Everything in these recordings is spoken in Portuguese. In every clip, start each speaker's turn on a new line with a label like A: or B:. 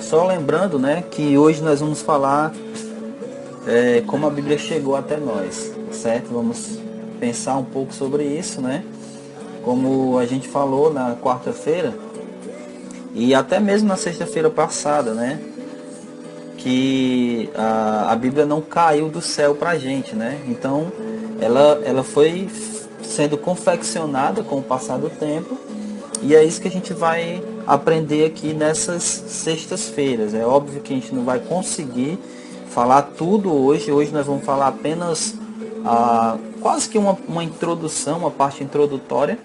A: Só lembrando, né, que hoje nós vamos falar como a Bíblia chegou até nós, certo? Vamos pensar um pouco sobre isso, né? Como a gente falou na quarta-feira e até mesmo na sexta-feira passada, né? Que a Bíblia não caiu do céu pra gente, né? Então ela foi sendo confeccionada com o passar do tempo e é isso que a gente vai aprender aqui nessas sextas-feiras. É óbvio que a gente não vai conseguir falar tudo hoje. Hoje nós vamos falar apenas quase que uma introdução, uma parte introdutória.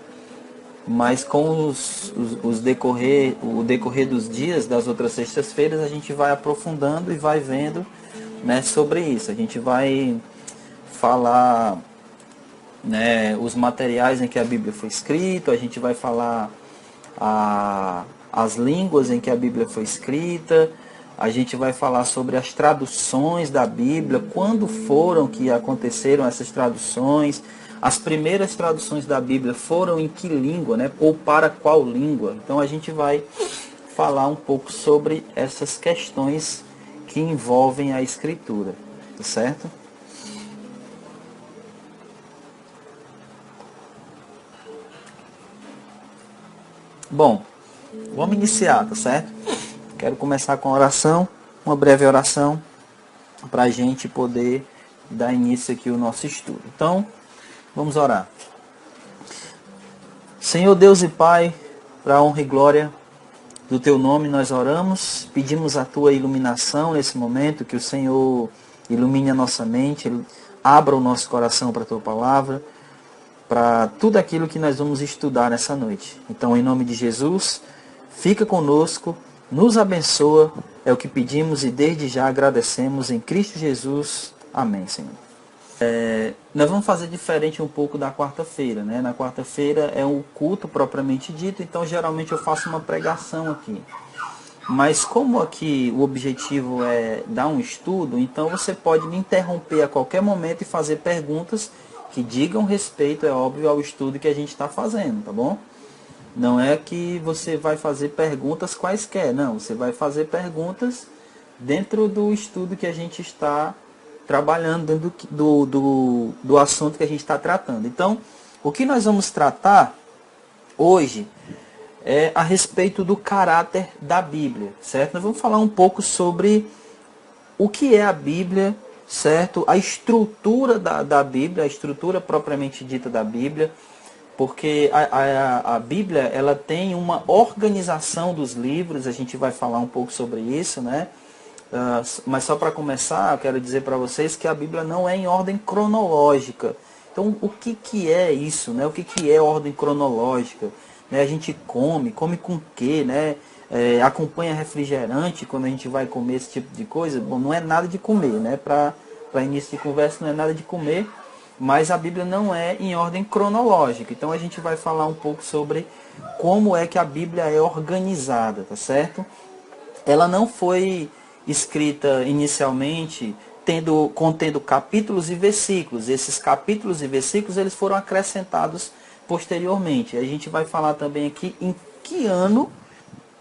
A: Mas com o decorrer dos dias, das outras sextas-feiras, a gente vai aprofundando e vai vendo, né, sobre isso. A gente vai falar, né, os materiais em que a Bíblia foi escrita, a gente vai falar as línguas em que a Bíblia foi escrita, a gente vai falar sobre as traduções da Bíblia, quando foram que aconteceram essas traduções, as primeiras traduções da Bíblia foram em que língua, né? Ou para qual língua. Então a gente vai falar um pouco sobre essas questões que envolvem a Escritura, tá certo? Bom, vamos iniciar, tá certo? Quero começar com a oração, uma breve oração, para a gente poder dar início aqui ao nosso estudo. Então, vamos orar. Senhor Deus e Pai, para a honra e glória do Teu nome nós oramos, pedimos a Tua iluminação nesse momento, que o Senhor ilumine a nossa mente, abra o nosso coração para a Tua palavra, para tudo aquilo que nós vamos estudar nessa noite. Então, em nome de Jesus, fica conosco, nos abençoa, é o que pedimos e desde já agradecemos em Cristo Jesus. Amém, Senhor. Nós vamos fazer diferente um pouco da quarta-feira, né? Na quarta-feira é um culto propriamente dito, então geralmente eu faço uma pregação aqui. Mas como aqui o objetivo é dar um estudo, então você pode me interromper a qualquer momento e fazer perguntas que digam respeito, é óbvio, ao estudo que a gente está fazendo, tá bom? Não é que você vai fazer perguntas quaisquer, não. Você vai fazer perguntas dentro do estudo que a gente está trabalhando, dentro do assunto que a gente está tratando. Então, o que nós vamos tratar hoje é a respeito do caráter da Bíblia, certo? Nós vamos falar um pouco sobre o que é a Bíblia, certo? A estrutura da Bíblia, a estrutura propriamente dita da Bíblia, porque a Bíblia ela tem uma organização dos livros, a gente vai falar um pouco sobre isso, né? Mas só para começar, eu quero dizer para vocês que a Bíblia não é em ordem cronológica. Então, o que é isso, né? O que é ordem cronológica? Né? A gente come com o quê, né? Acompanha refrigerante quando a gente vai comer esse tipo de coisa? Bom, não é nada de comer, né? Para início de conversa, não é nada de comer, mas a Bíblia não é em ordem cronológica. Então, a gente vai falar um pouco sobre como é que a Bíblia é organizada, tá certo? Ela não foi escrita inicialmente contendo capítulos e versículos. Esses capítulos e versículos eles foram acrescentados posteriormente. A gente vai falar também aqui em que ano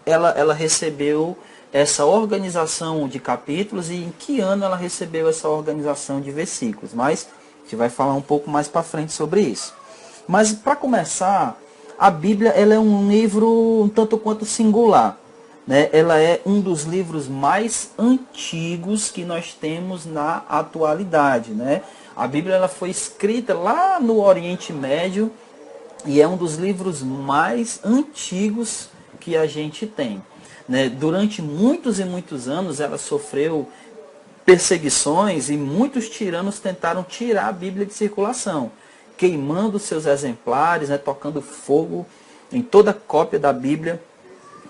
A: ela recebeu essa organização de capítulos e em que ano ela recebeu essa organização de versículos. Mas a gente vai falar um pouco mais para frente sobre isso. Mas para começar, a Bíblia ela é um livro um tanto quanto singular. Né? Ela é um dos livros mais antigos que nós temos na atualidade. Né? A Bíblia ela foi escrita lá no Oriente Médio e é um dos livros mais antigos que a gente tem. Né? Durante muitos e muitos anos ela sofreu perseguições e muitos tiranos tentaram tirar a Bíblia de circulação, queimando seus exemplares, né? Tocando fogo em toda cópia da Bíblia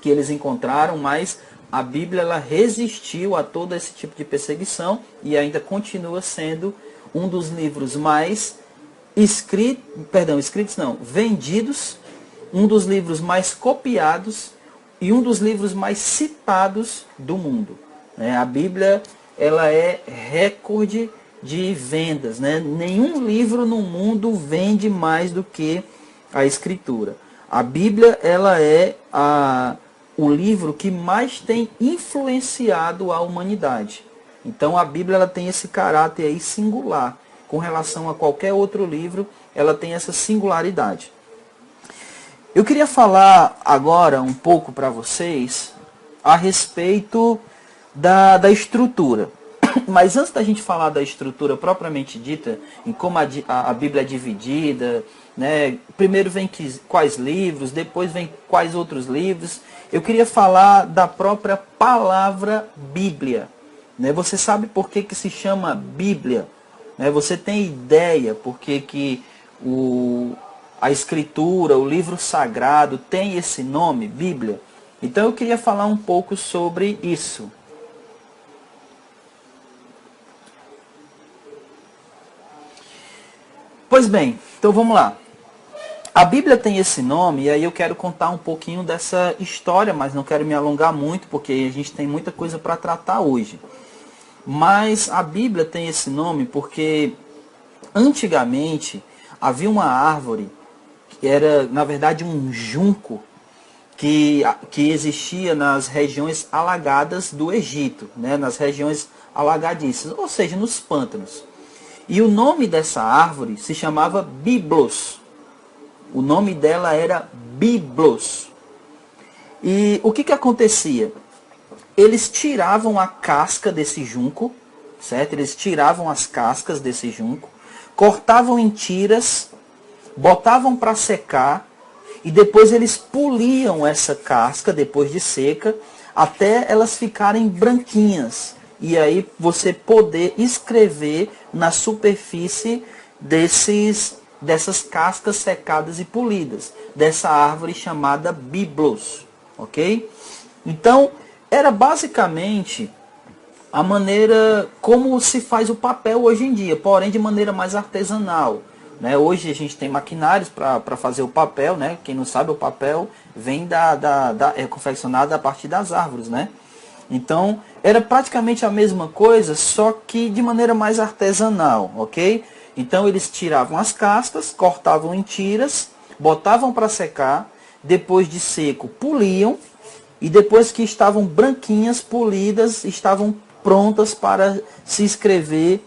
A: que eles encontraram, mas a Bíblia ela resistiu a todo esse tipo de perseguição e ainda continua sendo um dos livros mais vendidos, um dos livros mais copiados e um dos livros mais citados do mundo. Né? A Bíblia ela é recorde de vendas. Né? Nenhum livro no mundo vende mais do que a Escritura. A Bíblia ela é o livro que mais tem influenciado a humanidade. Então a Bíblia ela tem esse caráter aí singular. Com relação a qualquer outro livro, ela tem essa singularidade. Eu queria falar agora um pouco para vocês a respeito da estrutura. Mas antes da gente falar da estrutura propriamente dita, em como a Bíblia é dividida, né? Primeiro vem quais livros, depois vem quais outros livros, eu queria falar da própria palavra Bíblia. Né? Você sabe por que se chama Bíblia? Né? Você tem ideia por que a Escritura, o livro sagrado, tem esse nome, Bíblia? Então eu queria falar um pouco sobre isso. Pois bem, então vamos lá. A Bíblia tem esse nome, e aí eu quero contar um pouquinho dessa história, mas não quero me alongar muito, porque a gente tem muita coisa para tratar hoje. Mas a Bíblia tem esse nome porque antigamente havia uma árvore, que era na verdade um junco, que existia nas regiões alagadas do Egito, né? Nas regiões alagadiças, ou seja, nos pântanos. E o nome dessa árvore se chamava Biblos. O nome dela era Biblos. E o que acontecia? Eles tiravam a casca desse junco, certo? Eles tiravam as cascas desse junco, cortavam em tiras, botavam para secar, e depois eles poliam essa casca, depois de seca, até elas ficarem branquinhas. E aí você poder escrever na superfície dessas cascas secadas e polidas, dessa árvore chamada Biblos, ok? Então, era basicamente a maneira como se faz o papel hoje em dia, porém de maneira mais artesanal. Né? Hoje a gente tem maquinários para fazer o papel, né? Quem não sabe, o papel vem é confeccionado a partir das árvores, né? Então, era praticamente a mesma coisa, só que de maneira mais artesanal, ok? Então, eles tiravam as cascas, cortavam em tiras, botavam para secar, depois de seco, poliam, e depois que estavam branquinhas, polidas, estavam prontas para se escrever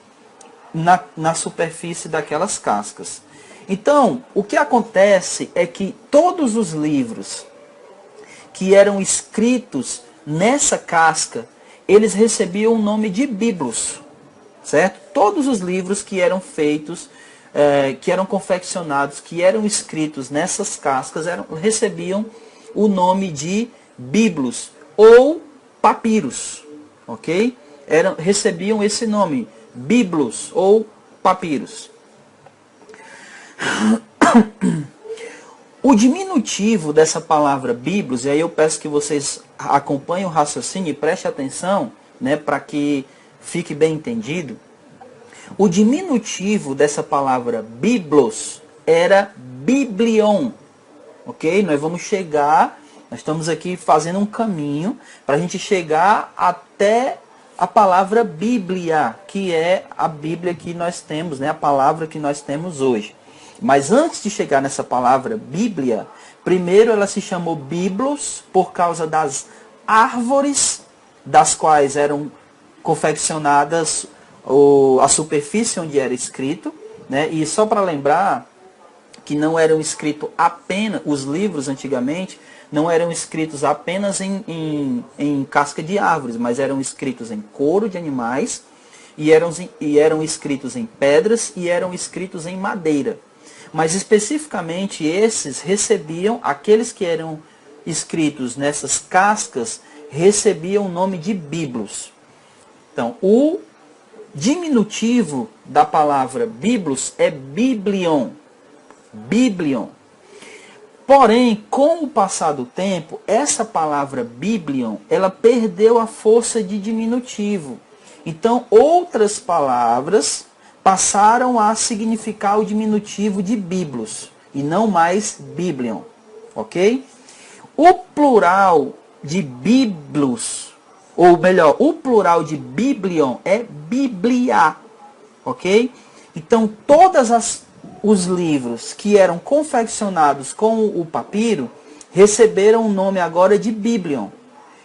A: na superfície daquelas cascas. Então, o que acontece é que todos os livros que eram escritos nessa casca, eles recebiam o nome de Biblos, certo? Todos os livros que eram feitos, que eram confeccionados, que eram escritos nessas cascas, recebiam o nome de Biblos ou papiros, ok? Recebiam esse nome, Biblos ou papiros. O diminutivo dessa palavra Biblos, e aí eu peço que vocês acompanhem o raciocínio e prestem atenção, né, para que fique bem entendido. O diminutivo dessa palavra Biblos era Biblion, ok? Nós estamos aqui fazendo um caminho para a gente chegar até a palavra Bíblia, que é a Bíblia que nós temos, né, a palavra que nós temos hoje. Mas antes de chegar nessa palavra Bíblia, primeiro ela se chamou Biblos por causa das árvores das quais eram confeccionadas a superfície onde era escrito, né? E só para lembrar que não eram escritos apenas, os livros antigamente não eram escritos apenas em casca de árvores, mas eram escritos em couro de animais, e eram escritos em pedras e eram escritos em madeira. Mas especificamente aqueles que eram escritos nessas cascas, recebiam o nome de Biblos. Então, o diminutivo da palavra Biblos é Biblion. Biblion. Porém, com o passar do tempo, essa palavra Biblion, ela perdeu a força de diminutivo. Então, outras palavras passaram a significar o diminutivo de Biblos, e não mais Biblion, ok? O plural de Biblos, ou melhor, o plural de Biblion é Biblia, ok? Então, todos os livros que eram confeccionados com o papiro receberam o nome agora de Biblion.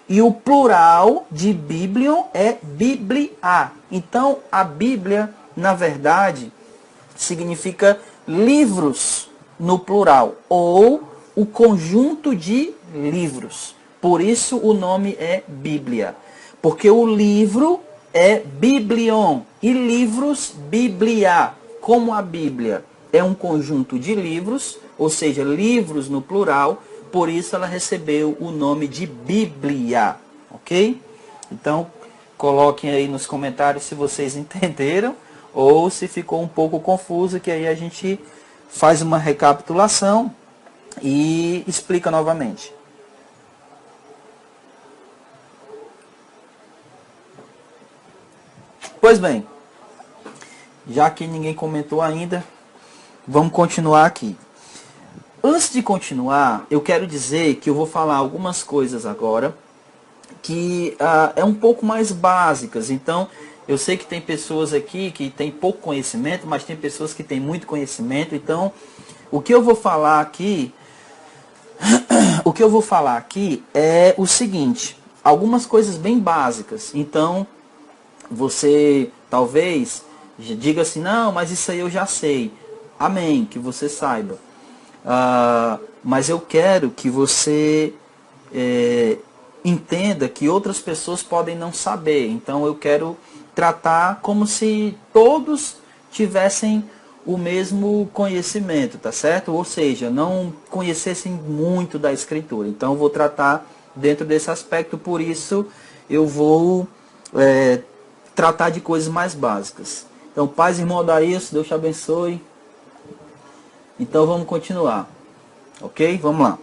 A: E o plural de Biblion é Biblia. Então, a Bíblia, na verdade, significa livros no plural, ou o conjunto de livros. Por isso o nome é Bíblia. Porque o livro é Biblion e livros Biblia. Como a Bíblia é um conjunto de livros, ou seja, livros no plural, por isso ela recebeu o nome de Bíblia, ok? Então, coloquem aí nos comentários se vocês entenderam ou se ficou um pouco confuso, que aí a gente faz uma recapitulação e explica novamente. Pois bem, já que ninguém comentou ainda, vamos continuar aqui. Antes de continuar, eu quero dizer que eu vou falar algumas coisas agora que é um pouco mais básicas. Então, eu sei que tem pessoas aqui que têm pouco conhecimento, mas tem pessoas que têm muito conhecimento. Então, o que eu vou falar aqui, é o seguinte, algumas coisas bem básicas. Então, você talvez diga assim, não, mas isso aí eu já sei. Amém, que você saiba. Mas eu quero que você entenda que outras pessoas podem não saber. Então eu quero tratar como se todos tivessem o mesmo conhecimento, tá certo? Ou seja, não conhecessem muito da Escritura. Então eu vou tratar dentro desse aspecto, por isso eu vou tratar de coisas mais básicas. Então, paz, irmão Daílson, Deus te abençoe. Então vamos continuar, ok? Vamos lá.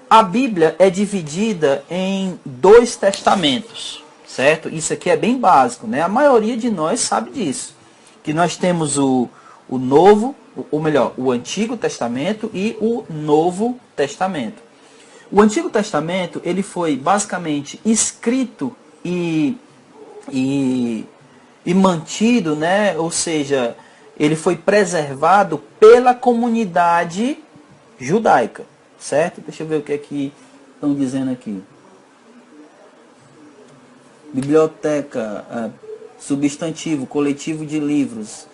A: A Bíblia é dividida em 2 testamentos, certo? Isso aqui é bem básico, né? A maioria de nós sabe disso. Que nós temos o Novo, ou melhor, o Antigo Testamento e o Novo Testamento. O Antigo Testamento, ele foi basicamente escrito e mantido, né? Ou seja, ele foi preservado pela comunidade judaica, certo? Deixa eu ver o que é que estão dizendo aqui. Biblioteca, substantivo, coletivo de livros.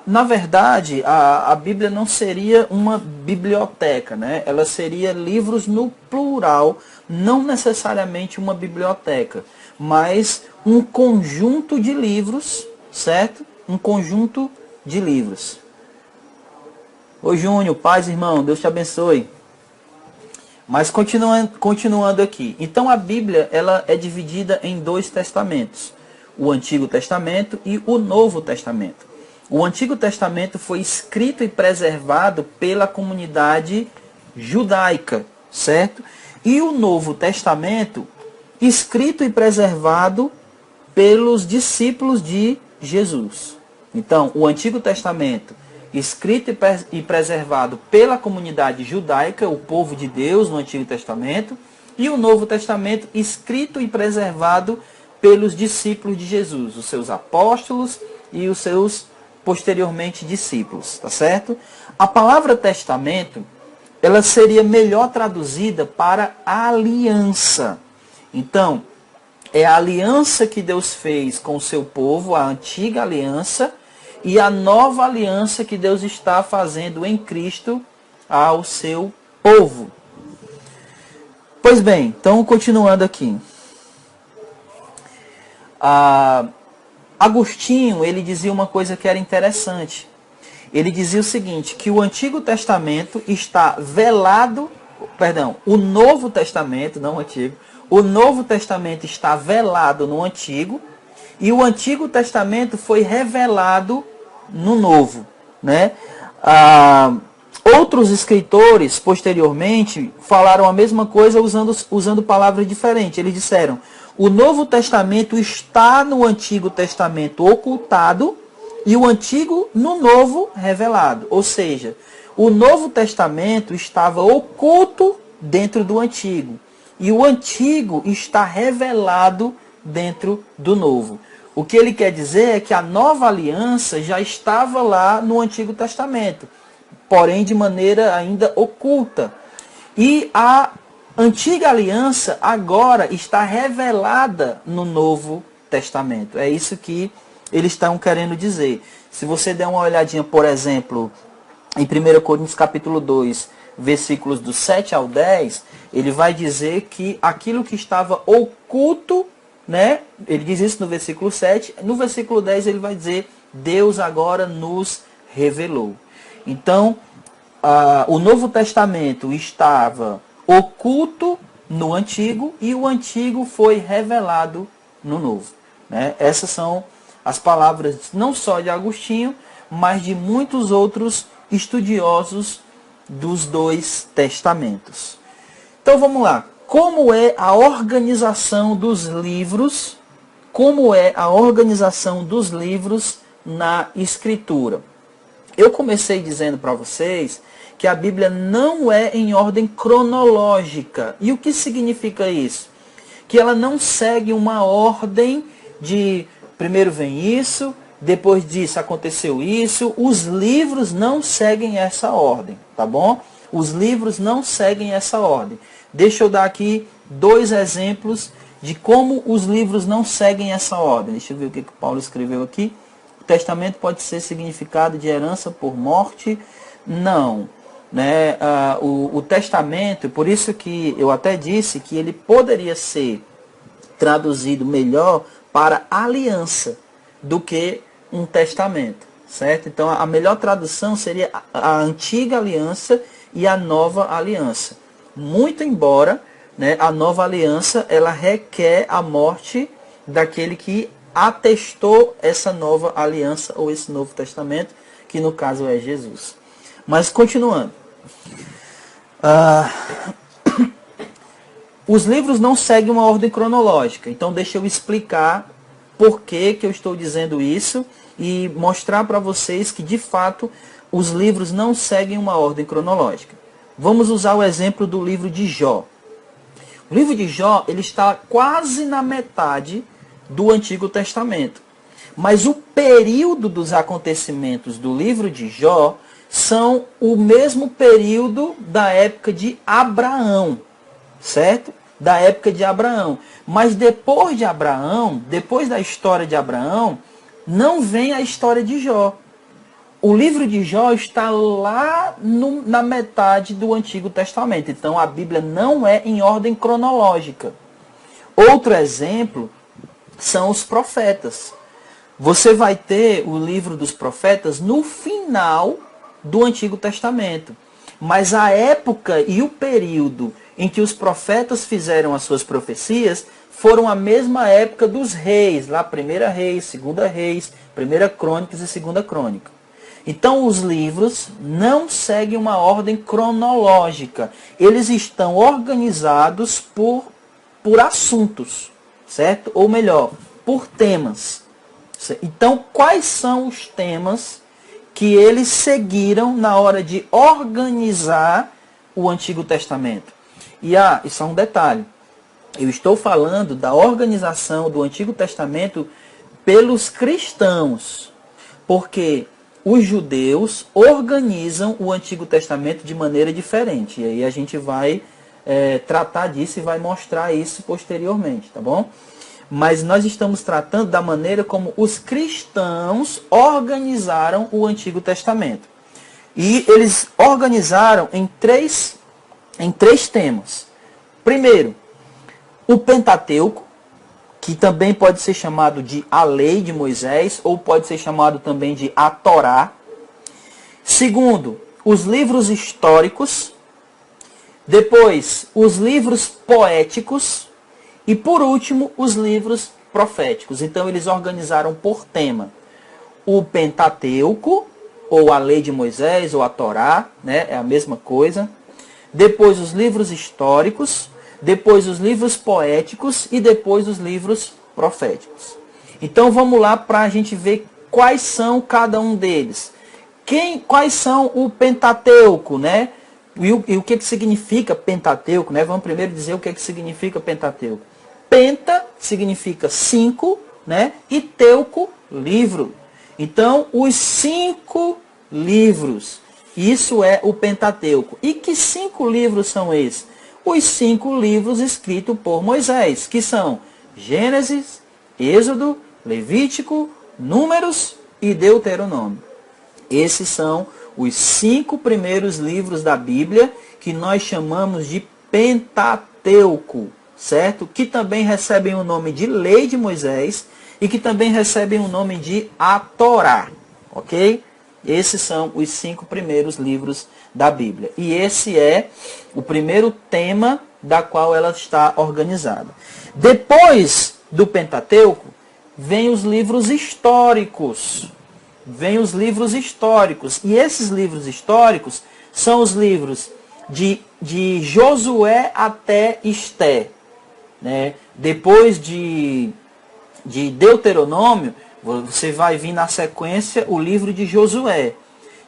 A: Na verdade, a Bíblia não seria uma biblioteca, né? Ela seria livros no plural, não necessariamente uma biblioteca, mas um conjunto de livros, certo? Um conjunto de livros. Ô Júnior, paz, irmão, Deus te abençoe. Mas continuando aqui. Então a Bíblia, ela é dividida em 2 testamentos. O Antigo Testamento e o Novo Testamento. O Antigo Testamento foi escrito e preservado pela comunidade judaica, certo? E o Novo Testamento, escrito e preservado pelos discípulos de Jesus. Então, o Antigo Testamento, escrito e preservado pela comunidade judaica, o povo de Deus no Antigo Testamento, e o Novo Testamento, escrito e preservado pelos discípulos de Jesus, os seus apóstolos e os seus, posteriormente, discípulos, tá certo? A palavra testamento, ela seria melhor traduzida para aliança. Então, é a aliança que Deus fez com o seu povo, a antiga aliança, e a nova aliança que Deus está fazendo em Cristo ao seu povo. Pois bem, então continuando aqui. Agostinho, ele dizia uma coisa que era interessante. Ele dizia o seguinte, que o Antigo Testamento está velado, o Novo Testamento, não o Antigo, o Novo Testamento está velado no Antigo, e o Antigo Testamento foi revelado no Novo, né? Outros escritores, posteriormente, falaram a mesma coisa usando palavras diferentes. Eles disseram, o Novo Testamento está no Antigo Testamento ocultado e o Antigo no Novo revelado. Ou seja, o Novo Testamento estava oculto dentro do Antigo e o Antigo está revelado dentro do Novo. O que ele quer dizer é que a nova aliança já estava lá no Antigo Testamento, porém de maneira ainda oculta. E a antiga aliança agora está revelada no Novo Testamento. É isso que eles estão querendo dizer. Se você der uma olhadinha, por exemplo, em 1 Coríntios capítulo 2, versículos do 7 ao 10, ele vai dizer que aquilo que estava oculto, né? Ele diz isso no versículo 7. No versículo 10 ele vai dizer, Deus agora nos revelou. Então, o Novo Testamento estava oculto no Antigo e o Antigo foi revelado no Novo. Né? Essas são as palavras não só de Agostinho, mas de muitos outros estudiosos dos dois testamentos. Então vamos lá. Como é a organização dos livros? Como é a organização dos livros na Escritura? Eu comecei dizendo para vocês que a Bíblia não é em ordem cronológica. E o que significa isso? Que ela não segue uma ordem de primeiro vem isso, depois disso aconteceu isso. Os livros não seguem essa ordem, tá bom? Os livros não seguem essa ordem. Deixa eu dar aqui 2 exemplos de como os livros não seguem essa ordem. Deixa eu ver o que Paulo escreveu aqui. O testamento pode ser significado de herança por morte? Não. Né? O testamento, por isso que eu até disse que ele poderia ser traduzido melhor para aliança do que um testamento, certo? Então a melhor tradução seria a antiga aliança e a nova aliança. Muito embora, né, a nova aliança ela requer a morte daquele que atestou essa nova aliança ou esse novo testamento, que no caso é Jesus. Mas continuando. Os livros não seguem uma ordem cronológica. Então deixa eu explicar por que eu estou dizendo isso e mostrar para vocês que de fato os livros não seguem uma ordem cronológica. Vamos usar o exemplo do livro de Jó. O livro de Jó ele está quase na metade do Antigo Testamento. Mas o período dos acontecimentos do livro de Jó são o mesmo período da época de Abraão, certo? Da época de Abraão. Mas depois de Abraão, depois da história de Abraão, não vem a história de Jó. O livro de Jó está lá na metade do Antigo Testamento. Então a Bíblia não é em ordem cronológica. Outro exemplo são os profetas. Você vai ter o livro dos profetas no final do Antigo Testamento. Mas a época e o período em que os profetas fizeram as suas profecias foram a mesma época dos reis, lá 1 Reis, 2 Reis, 1 Crônicas e 2 Crônica. Então os livros não seguem uma ordem cronológica. Eles estão organizados por assuntos, certo? Ou melhor, por temas. Então quais são os temas que eles seguiram na hora de organizar o Antigo Testamento? E isso é um detalhe. Eu estou falando da organização do Antigo Testamento pelos cristãos. Porque os judeus organizam o Antigo Testamento de maneira diferente. E aí a gente vai tratar disso e vai mostrar isso posteriormente, tá bom? Mas nós estamos tratando da maneira como os cristãos organizaram o Antigo Testamento. E eles organizaram em três temas. Primeiro, o Pentateuco, que também pode ser chamado de a Lei de Moisés, ou pode ser chamado também de a Torá. Segundo, os livros históricos. Depois, os livros poéticos. E por último, os livros proféticos. Então eles organizaram por tema o Pentateuco, ou a Lei de Moisés, ou a Torá, né? É a mesma coisa. Depois os livros históricos, depois os livros poéticos e depois os livros proféticos. Então vamos lá para a gente ver quais são cada um deles. Quais são o Pentateuco, né? E o que significa Pentateuco, né? Vamos primeiro dizer o que significa Pentateuco. Penta significa 5, né? E teuco, livro. Então, os 5 livros Isso é o Pentateuco. E que 5 livros são esses? Os 5 livros escritos por Moisés, que são Gênesis, Êxodo, Levítico, Números e Deuteronômio. Esses são os 5 primeiros livros da Bíblia que nós chamamos de Pentateuco, certo? Que também recebem o nome de Lei de Moisés e que também recebem o nome de a Torá, ok? Esses são os 5 primeiros livros da Bíblia. E esse é o primeiro tema da qual ela está organizada. Depois do Pentateuco, vem os livros históricos. E esses livros históricos são os livros de Josué até Esté, né? Depois de Deuteronômio, você vai vir na sequência o livro de Josué.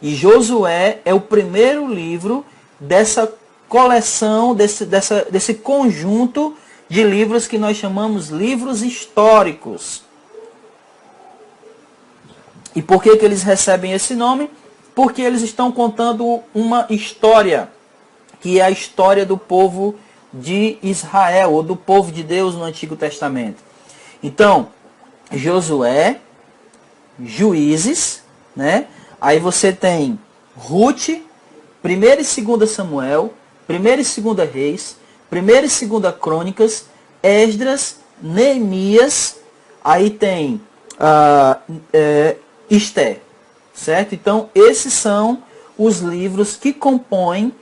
A: E Josué é o primeiro livro dessa coleção, desse conjunto de livros que nós chamamos livros históricos. E por que eles recebem esse nome? Porque eles estão contando uma história, que é a história do povo de Israel, ou do povo de Deus no Antigo Testamento. Então, Josué, Juízes, né? Aí você tem Ruth, 1ª e 2ª Samuel, 1ª e 2ª Reis, 1ª e 2ª Crônicas, Esdras, Neemias, aí tem Esté, certo? Então, esses são os livros que compõem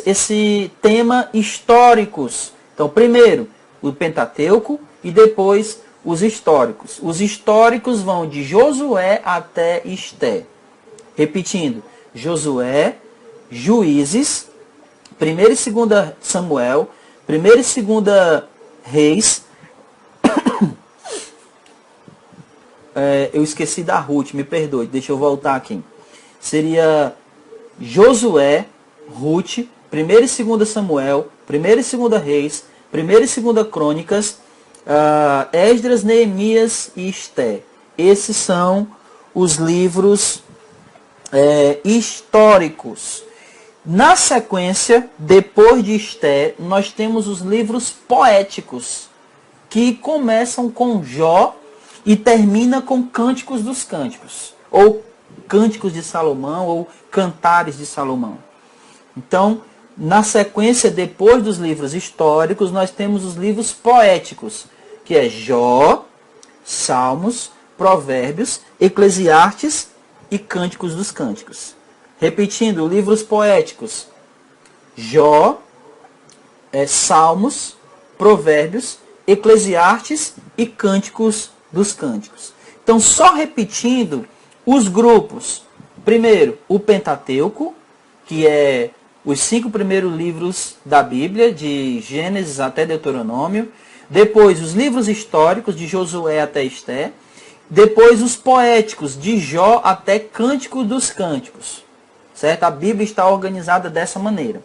A: esse tema históricos. Então, primeiro, o Pentateuco e depois os históricos. Os históricos vão de Josué até Esté. Repetindo, Josué, Juízes, 1ª e 2ª Samuel, 1ª e 2ª Reis. Eu esqueci da Ruth, me perdoe, deixa eu voltar aqui. Seria Josué, Ruth, 1ª e 2ª Samuel, 1ª e 2ª Reis, 1ª e 2ª Crônicas, Esdras, Neemias e Esté. Esses são os livros históricos. Na sequência, depois de Esté, nós temos os livros poéticos, que começam com Jó e termina com Cânticos dos Cânticos, ou Cânticos de Salomão, ou Cantares de Salomão. Então, na sequência, depois dos livros históricos, nós temos os livros poéticos, que é Jó, Salmos, Provérbios, Eclesiastes e Cânticos dos Cânticos. Repetindo, livros poéticos: Jó, Salmos, Provérbios, Eclesiastes e Cânticos dos Cânticos. Então, só repetindo os grupos. Primeiro, o Pentateuco, que é os 5 primeiros livros da Bíblia, de Gênesis até Deuteronômio. Depois, os livros históricos, de Josué até Esté. Depois, os poéticos, de Jó até Cântico dos Cânticos. Certo? A Bíblia está organizada dessa maneira.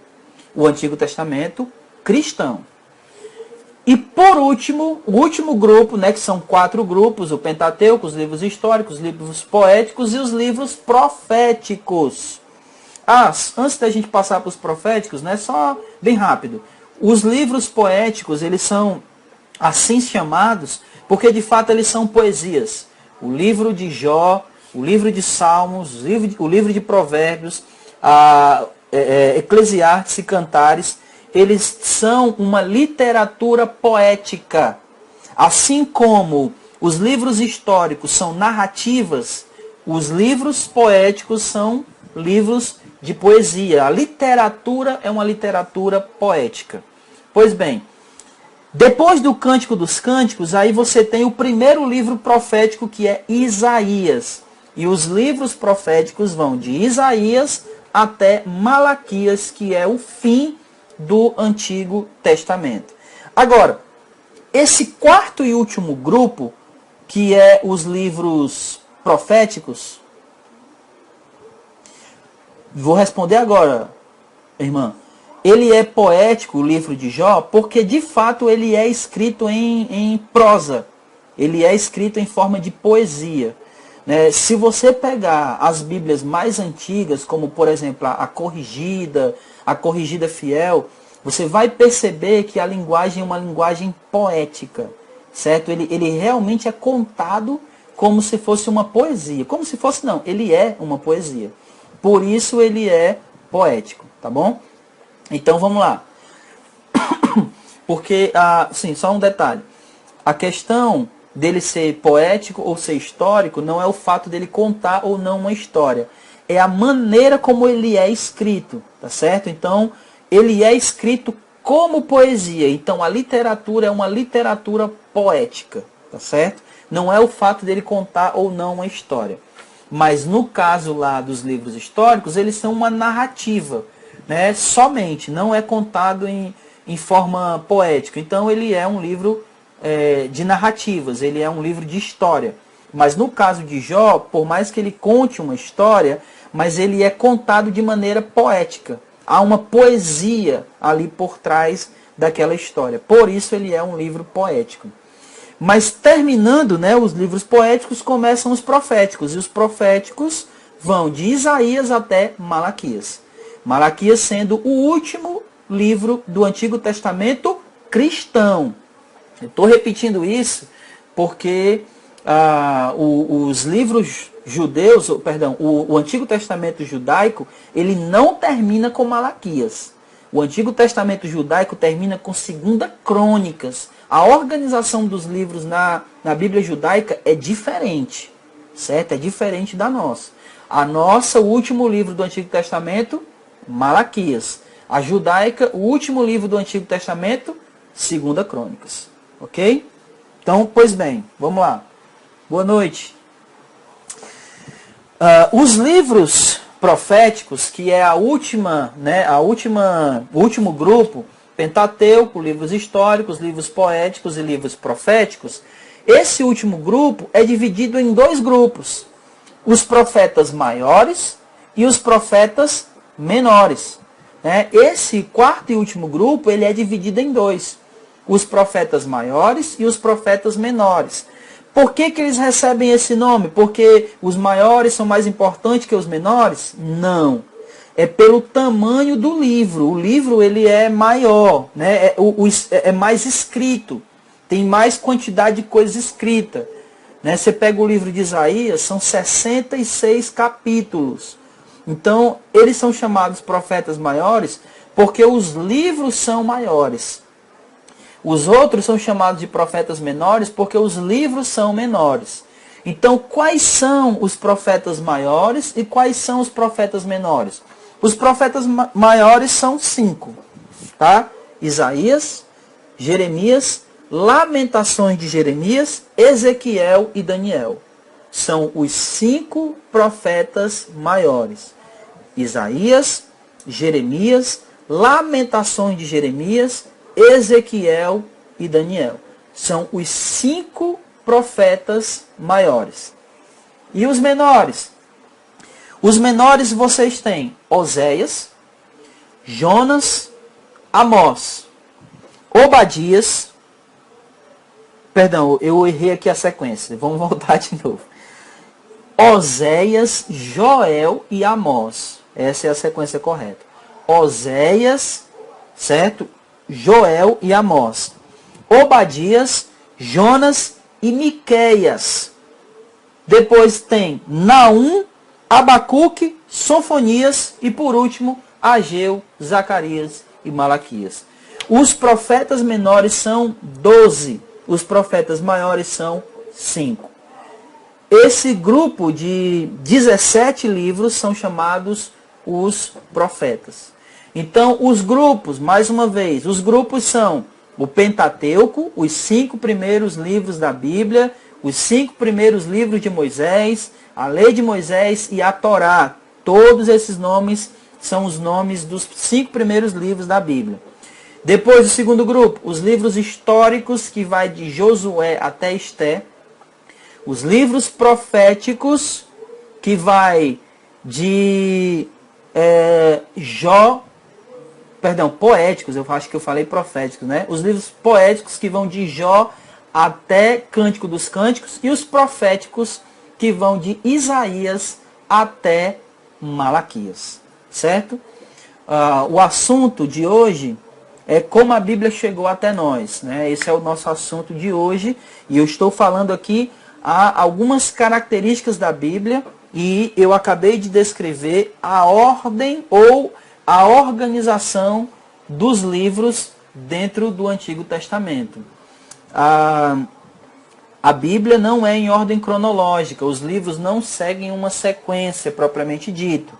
A: O Antigo Testamento cristão. E por último, o último grupo, né, que são 4 grupos: o Pentateuco, os livros históricos, os livros poéticos e os livros proféticos. Antes da gente passar para os proféticos, né, só bem rápido. Os livros poéticos, eles são assim chamados porque de fato eles são poesias. O livro de Jó, o livro de Salmos, o livro de Provérbios, Eclesiastes e Cantares, eles são uma literatura poética. Assim como os livros históricos são narrativas, os livros poéticos são livros de poesia. A literatura é uma literatura poética. Pois bem, depois do Cântico dos Cânticos, aí você tem o primeiro livro profético, que é Isaías. E os livros proféticos vão de Isaías até Malaquias, que é o fim do Antigo Testamento. Agora, esse quarto e último grupo, que é os livros proféticos, vou responder agora, irmã. Ele é poético, o livro de Jó, porque de fato ele é escrito em prosa. Ele é escrito em forma de poesia. né? Se você pegar as Bíblias mais antigas, como por exemplo a Corrigida Fiel, você vai perceber que a linguagem é uma linguagem poética, certo? Ele realmente é contado como se fosse uma poesia. Como se fosse, não, ele é uma poesia. Por isso ele é poético, tá bom? Então vamos lá. Porque, sim, só um detalhe. A questão dele ser poético ou ser histórico não é o fato dele contar ou não uma história. É a maneira como ele é escrito, tá certo? Então, ele é escrito como poesia. Então, a literatura é uma literatura poética, tá certo? Não é o fato dele contar ou não uma história. Mas no caso lá dos livros históricos, eles são uma narrativa, né? Somente, não é contado em forma poética. Então ele é um livro de narrativas, ele é um livro de história. Mas no caso de Jó, por mais que ele conte uma história, mas ele é contado de maneira poética. Há uma poesia ali por trás daquela história. Por isso ele é um livro poético. Mas terminando, né, os livros poéticos, começam os proféticos. E os proféticos vão de Isaías até Malaquias. Malaquias sendo o último livro do Antigo Testamento cristão. Eu estou repetindo isso porque os livros judeus, perdão, o Antigo Testamento judaico, ele não termina com Malaquias. O Antigo Testamento judaico termina com 2 Crônicas. A organização dos livros na Bíblia judaica é diferente, certo? É diferente da nossa. A nossa, o último livro do Antigo Testamento, Malaquias. A judaica, o último livro do Antigo Testamento, 2 Crônicas. Ok? Então, pois bem, vamos lá. Boa noite. Os livros proféticos, que é o último grupo, Pentateuco, livros históricos, livros poéticos e livros proféticos, esse último grupo é dividido em 2 grupos. Os profetas maiores e os profetas menores. Esse quarto e último grupo, ele é dividido em 2. Os profetas maiores e os profetas menores. Por que eles recebem esse nome? Porque os maiores são mais importantes que os menores? Não. É pelo tamanho do livro. O livro ele é maior, né? É mais escrito. Tem mais quantidade de coisa escrita. Né? Você pega o livro de Isaías, são 66 capítulos. Então, eles são chamados profetas maiores porque os livros são maiores. Os outros são chamados de profetas menores porque os livros são menores. Então, quais são os profetas maiores e quais são os profetas menores? Os profetas maiores são 5. Tá? Isaías, Jeremias, Lamentações de Jeremias, Ezequiel e Daniel. São os 5 profetas maiores. Isaías, Jeremias, Lamentações de Jeremias, Ezequiel e Daniel. São os 5 profetas maiores. E os menores? Os menores vocês têm Oséias, Jonas, Amós, Obadias. Perdão, eu errei aqui a sequência. Vamos voltar de novo. Oséias, Joel e Amós. Essa é a sequência correta. Oséias, certo? Joel e Amós. Obadias, Jonas e Miqueias. Depois tem Naum, Abacuque, Sofonias e por último Ageu, Zacarias e Malaquias. Os profetas menores são 12. Os profetas maiores são 5. Esse grupo de 17 livros são chamados os profetas. Então, os grupos, mais uma vez, os grupos são o Pentateuco, os 5 primeiros livros da Bíblia, os 5 primeiros livros de Moisés, a Lei de Moisés e a Torá. Todos esses nomes são os nomes dos 5 primeiros livros da Bíblia. Depois, o segundo grupo, os livros históricos, que vai de Josué até Esté. Os livros proféticos, que vai de poéticos, eu acho que eu falei proféticos, né? Os livros poéticos que vão de Jó até Cântico dos Cânticos, e os proféticos que vão de Isaías até Malaquias, certo? O assunto de hoje é como a Bíblia chegou até nós, né? Esse é o nosso assunto de hoje, e eu estou falando aqui algumas características da Bíblia, e eu acabei de descrever a ordem ou a organização dos livros dentro do Antigo Testamento. A Bíblia não é em ordem cronológica, os livros não seguem uma sequência propriamente dito.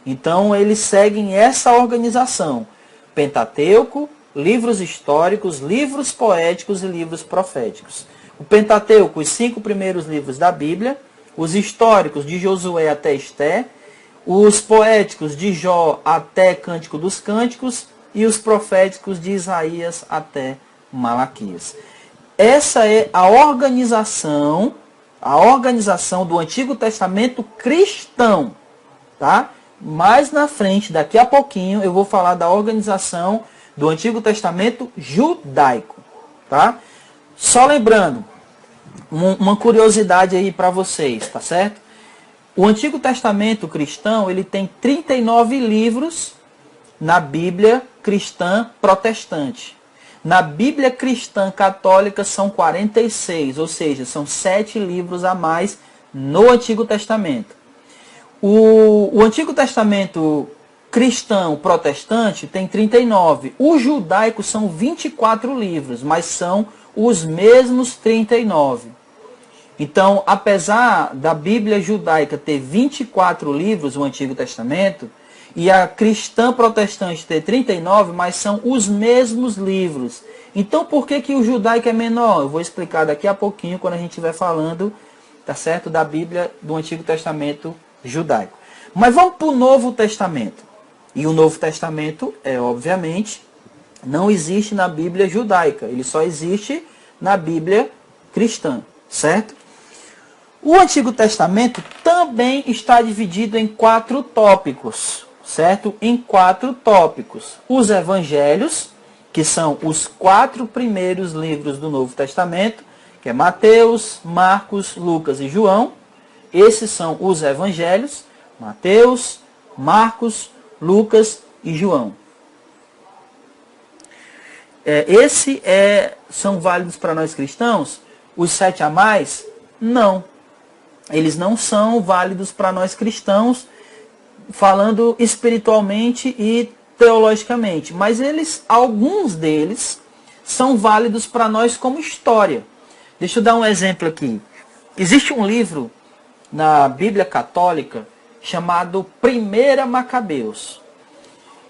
A: Então eles seguem essa organização: Pentateuco, livros históricos, livros poéticos e livros proféticos. O Pentateuco, os 5 primeiros livros da Bíblia, os históricos de Josué até Esté, os poéticos de Jó até Cântico dos Cânticos e os proféticos de Isaías até Malaquias. Essa é a organização do Antigo Testamento cristão, tá? Mais na frente, daqui a pouquinho, eu vou falar da organização do Antigo Testamento judaico, tá? Só lembrando, uma curiosidade aí para vocês, tá certo? O Antigo Testamento cristão, ele tem 39 livros na Bíblia cristã protestante. Na Bíblia cristã católica são 46, ou seja, são 7 livros a mais no Antigo Testamento. O Antigo Testamento cristão protestante tem 39. O judaico são 24 livros, mas são os mesmos 39. Então, apesar da Bíblia judaica ter 24 livros, o Antigo Testamento, e a cristã protestante ter 39, mas são os mesmos livros. Então, por que o judaico é menor? Eu vou explicar daqui a pouquinho, quando a gente estiver falando, tá certo, da Bíblia do Antigo Testamento judaico. Mas vamos para o Novo Testamento. E o Novo Testamento, obviamente, não existe na Bíblia judaica. Ele só existe na Bíblia cristã, certo? O Antigo Testamento também está dividido em 4 tópicos, certo? Em 4 tópicos. Os Evangelhos, que são os 4 primeiros livros do Novo Testamento, que é Mateus, Marcos, Lucas e João. Esses são os Evangelhos: Mateus, Marcos, Lucas e João. São válidos para nós cristãos? Os 7 a mais? Não. Eles não são válidos para nós cristãos, falando espiritualmente e teologicamente. Mas alguns deles são válidos para nós como história. Deixa eu dar um exemplo aqui. Existe um livro na Bíblia Católica chamado 1 Macabeus.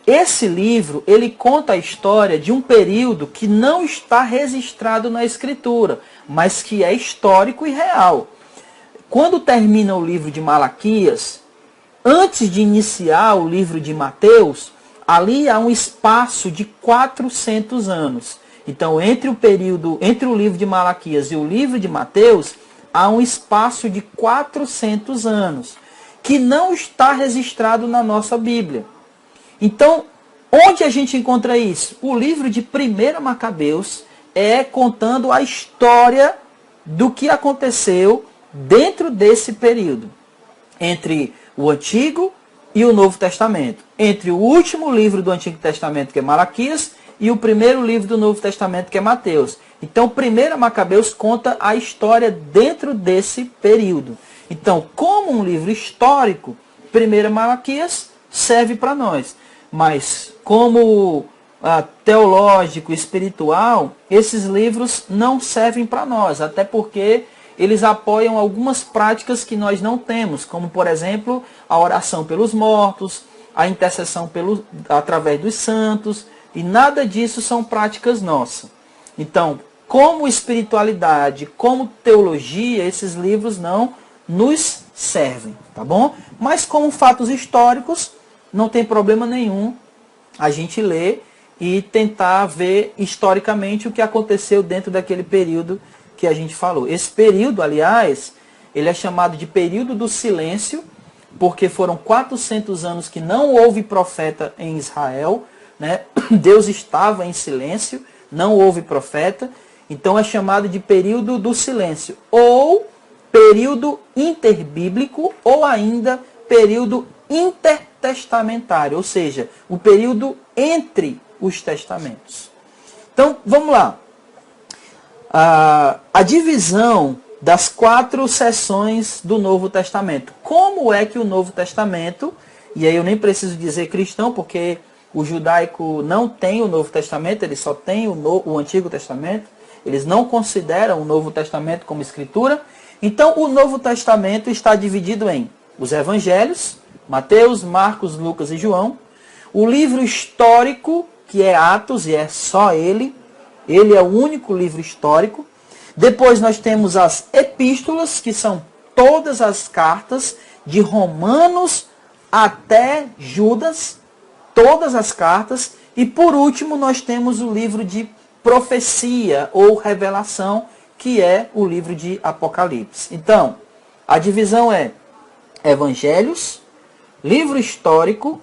A: Esse livro, ele conta a história de um período que não está registrado na Escritura, mas que é histórico e real. Quando termina o livro de Malaquias, antes de iniciar o livro de Mateus, ali há um espaço de 400 anos. Então, entre o livro de Malaquias e o livro de Mateus, há um espaço de 400 anos, que não está registrado na nossa Bíblia. Então, onde a gente encontra isso? O livro de 1 Macabeus é contando a história do que aconteceu dentro desse período, entre o Antigo e o Novo Testamento, entre o último livro do Antigo Testamento, que é Malaquias, e o primeiro livro do Novo Testamento, que é Mateus. Então, 1 Macabeus conta a história dentro desse período. Então, como um livro histórico, 1 Malaquias serve para nós. Mas, como teológico, espiritual, esses livros não servem para nós, até porque eles apoiam algumas práticas que nós não temos, como, por exemplo, a oração pelos mortos, a intercessão através dos santos, e nada disso são práticas nossas. Então, como espiritualidade, como teologia, esses livros não nos servem, tá bom? Mas como fatos históricos, não tem problema nenhum a gente ler e tentar ver historicamente o que aconteceu dentro daquele período que a gente falou. Esse período, aliás, ele é chamado de período do silêncio, porque foram 400 anos que não houve profeta em Israel, né? Deus estava em silêncio, não houve profeta, então é chamado de período do silêncio, ou período interbíblico ou ainda período intertestamentário, ou seja, o período entre os testamentos. Então, vamos lá. A divisão das 4 seções do Novo Testamento. Como é que o Novo Testamento, e aí eu nem preciso dizer cristão, porque o judaico não tem o Novo Testamento, ele só tem o Antigo Testamento, eles não consideram o Novo Testamento como escritura. Então, o Novo Testamento está dividido em os Evangelhos, Mateus, Marcos, Lucas e João, o livro histórico, que é Atos, e é só ele é o único livro histórico. Depois nós temos as epístolas, que são todas as cartas, de Romanos até Judas, todas as cartas. E por último nós temos o livro de profecia ou revelação, que é o livro de Apocalipse. Então, a divisão é evangelhos, livro histórico,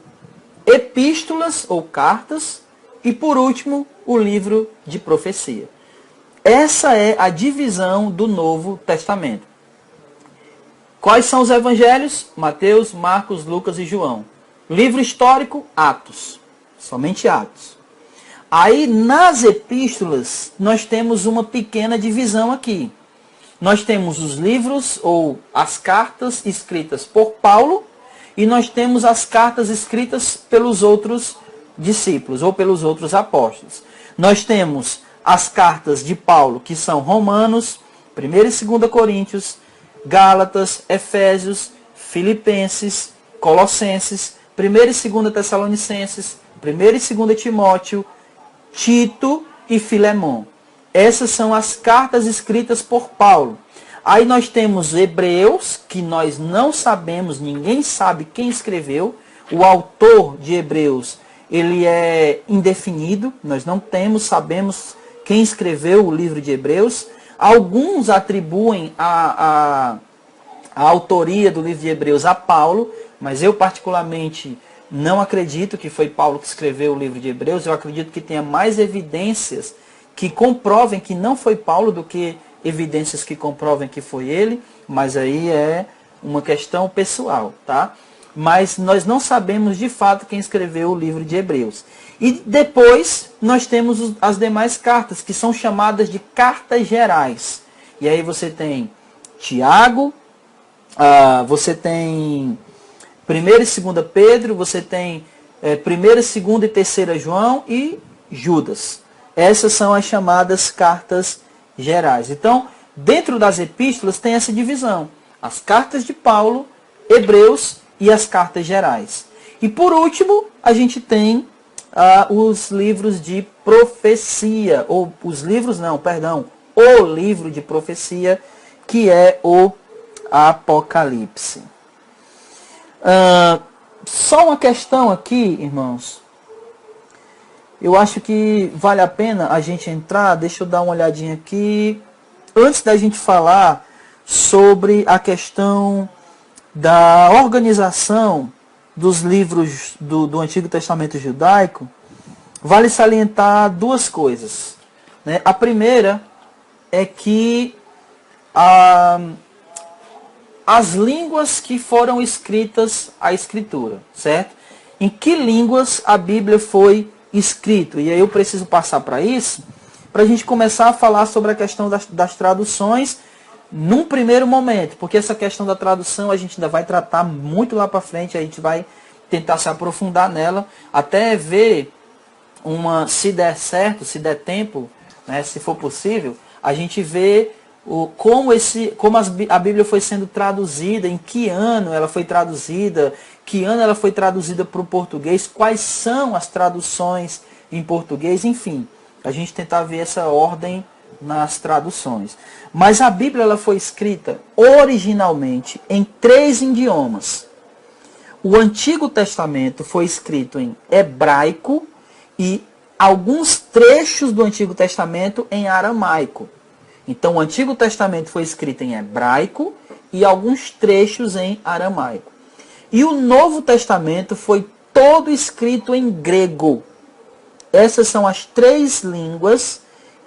A: epístolas ou cartas e por último o livro de profecia. Essa é a divisão do Novo Testamento. Quais são os evangelhos? Mateus, Marcos, Lucas e João. Livro histórico, Atos. Somente Atos. Aí nas epístolas nós temos uma pequena divisão aqui. Nós temos os livros ou as cartas escritas por Paulo e nós temos as cartas escritas pelos outros discípulos ou pelos outros apóstolos. Nós temos as cartas de Paulo, que são Romanos, 1 e 2 Coríntios, Gálatas, Efésios, Filipenses, Colossenses, 1 e 2 Tessalonicenses, 1 e 2 Timóteo, Tito e Filemão. Essas são as cartas escritas por Paulo. Aí nós temos Hebreus, que nós não sabemos, ninguém sabe quem escreveu. O autor de Hebreus, ele é indefinido, nós não sabemos quem escreveu o livro de Hebreus. Alguns atribuem a autoria do livro de Hebreus a Paulo, mas eu particularmente não acredito que foi Paulo que escreveu o livro de Hebreus. Eu acredito que tenha mais evidências que comprovem que não foi Paulo do que evidências que comprovem que foi ele, mas aí é uma questão pessoal, tá? Mas nós não sabemos de fato quem escreveu o livro de Hebreus. E depois nós temos as demais cartas, que são chamadas de cartas gerais. E aí você tem Tiago, você tem 1 e 2 Pedro, você tem 1, 2 e 3 João e Judas. Essas são as chamadas cartas gerais. Então, dentro das epístolas tem essa divisão. As cartas de Paulo, Hebreus e as cartas gerais. E por último, a gente tem os livros de profecia, ou os livros não, perdão, o livro de profecia, que é o Apocalipse. Só uma questão aqui, irmãos. Eu acho que vale a pena a gente entrar, deixa eu dar uma olhadinha aqui, antes da gente falar sobre a questão da organização dos livros do Antigo Testamento judaico, vale salientar duas coisas, né? A primeira é que as línguas que foram escritas a Escritura, certo? Em que línguas a Bíblia foi escrita? E aí eu preciso passar para isso, para a gente começar a falar sobre a questão das traduções num primeiro momento, porque essa questão da tradução a gente ainda vai tratar muito lá para frente, a gente vai tentar se aprofundar nela, até ver se der certo, se der tempo, né, se for possível, a gente vê como a Bíblia foi sendo traduzida, em que ano ela foi traduzida, que ano ela foi traduzida para o português, quais são as traduções em português, enfim, a gente tentar ver essa ordem nas traduções. Mas a Bíblia ela foi escrita originalmente em 3 idiomas. O Antigo Testamento foi escrito em hebraico e alguns trechos do Antigo Testamento em aramaico. Então o Antigo Testamento foi escrito em hebraico e alguns trechos em aramaico. E o Novo Testamento foi todo escrito em grego. Essas são as 3 línguas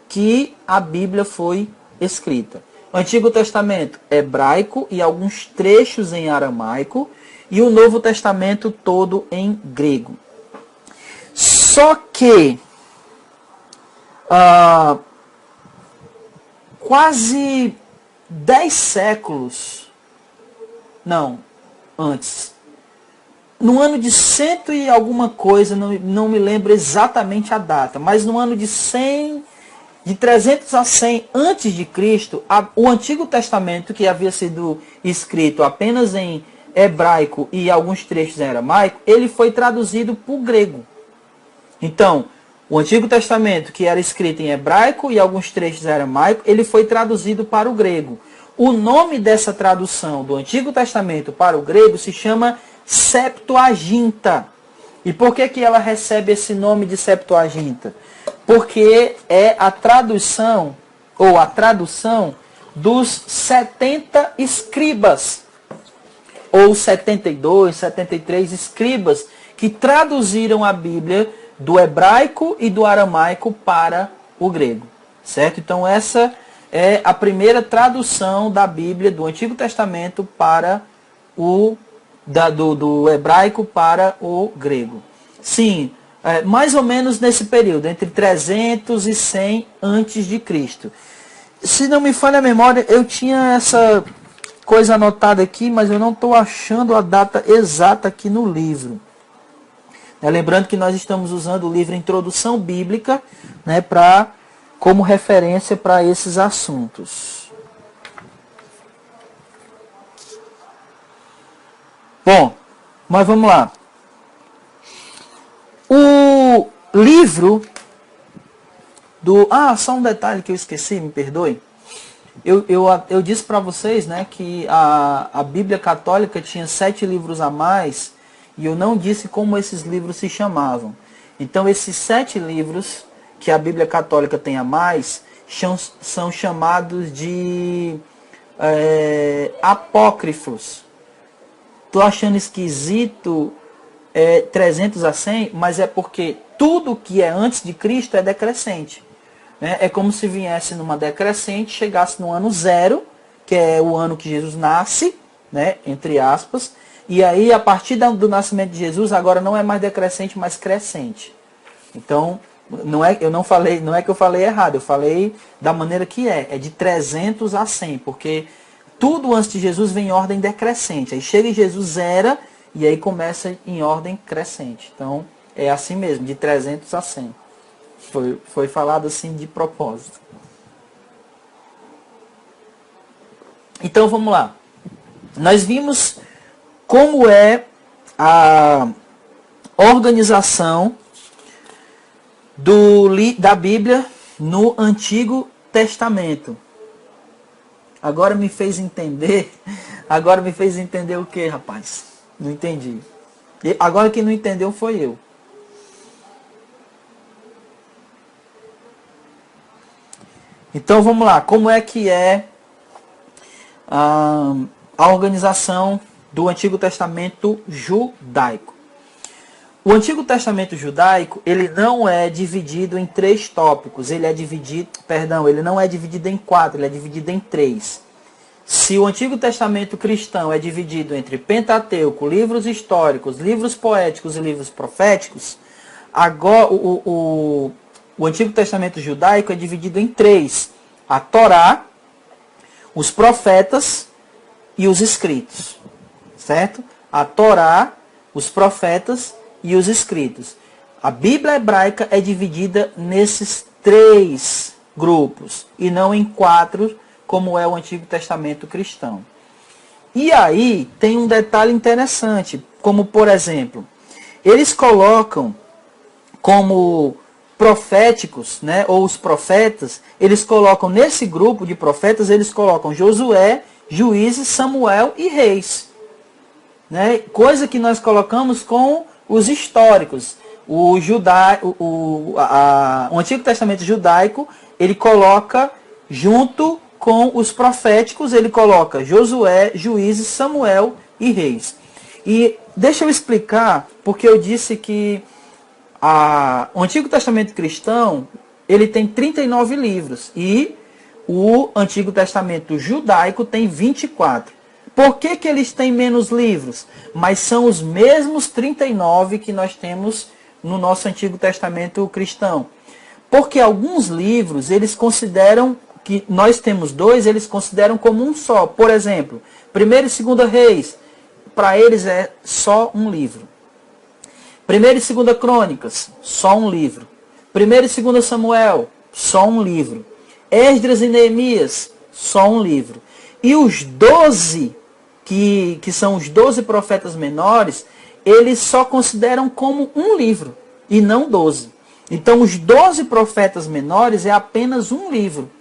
A: que a Bíblia foi escrita. Antigo Testamento hebraico e alguns trechos em aramaico, e o Novo Testamento todo em grego. Só que quase 10 séculos, não, antes, no ano de 100 e alguma coisa, não me lembro exatamente a data, mas no ano de 100, de 300 a 100 antes de Cristo, o Antigo Testamento, que havia sido escrito apenas em hebraico e alguns trechos em aramaico, ele foi traduzido para o grego. Então, o Antigo Testamento, que era escrito em hebraico e alguns trechos em aramaico, ele foi traduzido para o grego. O nome dessa tradução do Antigo Testamento para o grego se chama Septuaginta. E por que ela recebe esse nome de Septuaginta? Porque é a tradução, ou a tradução, dos 70 escribas, ou 72, 73 escribas, que traduziram a Bíblia do hebraico e do aramaico para o grego. Certo? Então essa é a primeira tradução da Bíblia do Antigo Testamento para do hebraico para o grego. Sim, mais ou menos nesse período, entre 300 e 100 antes de Cristo. Se não me falha a memória, eu tinha essa coisa anotada aqui, mas eu não estou achando a data exata aqui no livro. Lembrando que nós estamos usando o livro Introdução Bíblica, né, como referência para esses assuntos. Bom, mas vamos lá. O livro do... só um detalhe que eu esqueci, me perdoe. Eu disse para vocês, né, que a Bíblia Católica tinha 7 livros a mais, e eu não disse como esses livros se chamavam. Então, esses 7 livros que a Bíblia Católica tem a mais são chamados de apócrifos. Estou achando esquisito 300 a 100, mas é porque tudo que é antes de Cristo é decrescente. Né? É como se viesse numa decrescente, chegasse no ano 0, que é o ano que Jesus nasce, né, entre aspas, e aí a partir do nascimento de Jesus agora não é mais decrescente, mas crescente. Então, não é que eu falei errado, eu falei da maneira que é de 300 a 100, porque tudo antes de Jesus vem em ordem decrescente. Aí chega em Jesus, zera, e aí começa em ordem crescente. Então, é assim mesmo, de 300 a 100. Foi falado assim de propósito. Então, vamos lá. Nós vimos como é a organização da Bíblia no Antigo Testamento. Agora me fez entender o que, rapaz? Não entendi. Agora quem não entendeu foi eu. Então vamos lá, como é que é a organização do Antigo Testamento judaico? O Antigo Testamento judaico, ele não é dividido em 3 tópicos, ele não é dividido em 4, ele é dividido em 3. Se o Antigo Testamento cristão é dividido entre Pentateuco, livros históricos, livros poéticos e livros proféticos, agora o Antigo Testamento judaico é dividido em 3. A Torá, os profetas e os escritos. Certo? A Torá, os profetas e os escritos. A Bíblia hebraica é dividida nesses 3 grupos e não em 4, como é o Antigo Testamento cristão. E aí tem um detalhe interessante, como por exemplo, eles colocam como proféticos, né, ou os profetas, eles colocam nesse grupo de profetas, eles colocam Josué, Juízes, Samuel e Reis. Né, coisa que nós colocamos com os históricos. O Antigo Testamento judaico, ele coloca junto com os proféticos, ele coloca Josué, Juízes, Samuel e Reis. E deixa eu explicar, porque eu disse que o Antigo Testamento cristão, ele tem 39 livros. E o Antigo Testamento judaico tem 24. Por que que eles têm menos livros? Mas são os mesmos 39 que nós temos no nosso Antigo Testamento cristão. Porque alguns livros, eles consideram, que nós temos dois, eles consideram como um só. Por exemplo, 1º e 2º Reis, para eles é só um livro. 1º e 2ª Crônicas, só um livro. 1º e 2º Samuel, só um livro. Esdras e Neemias, só um livro. E os 12, que são os 12 profetas menores, eles só consideram como um livro, e não 12. Então, os 12 profetas menores é apenas um livro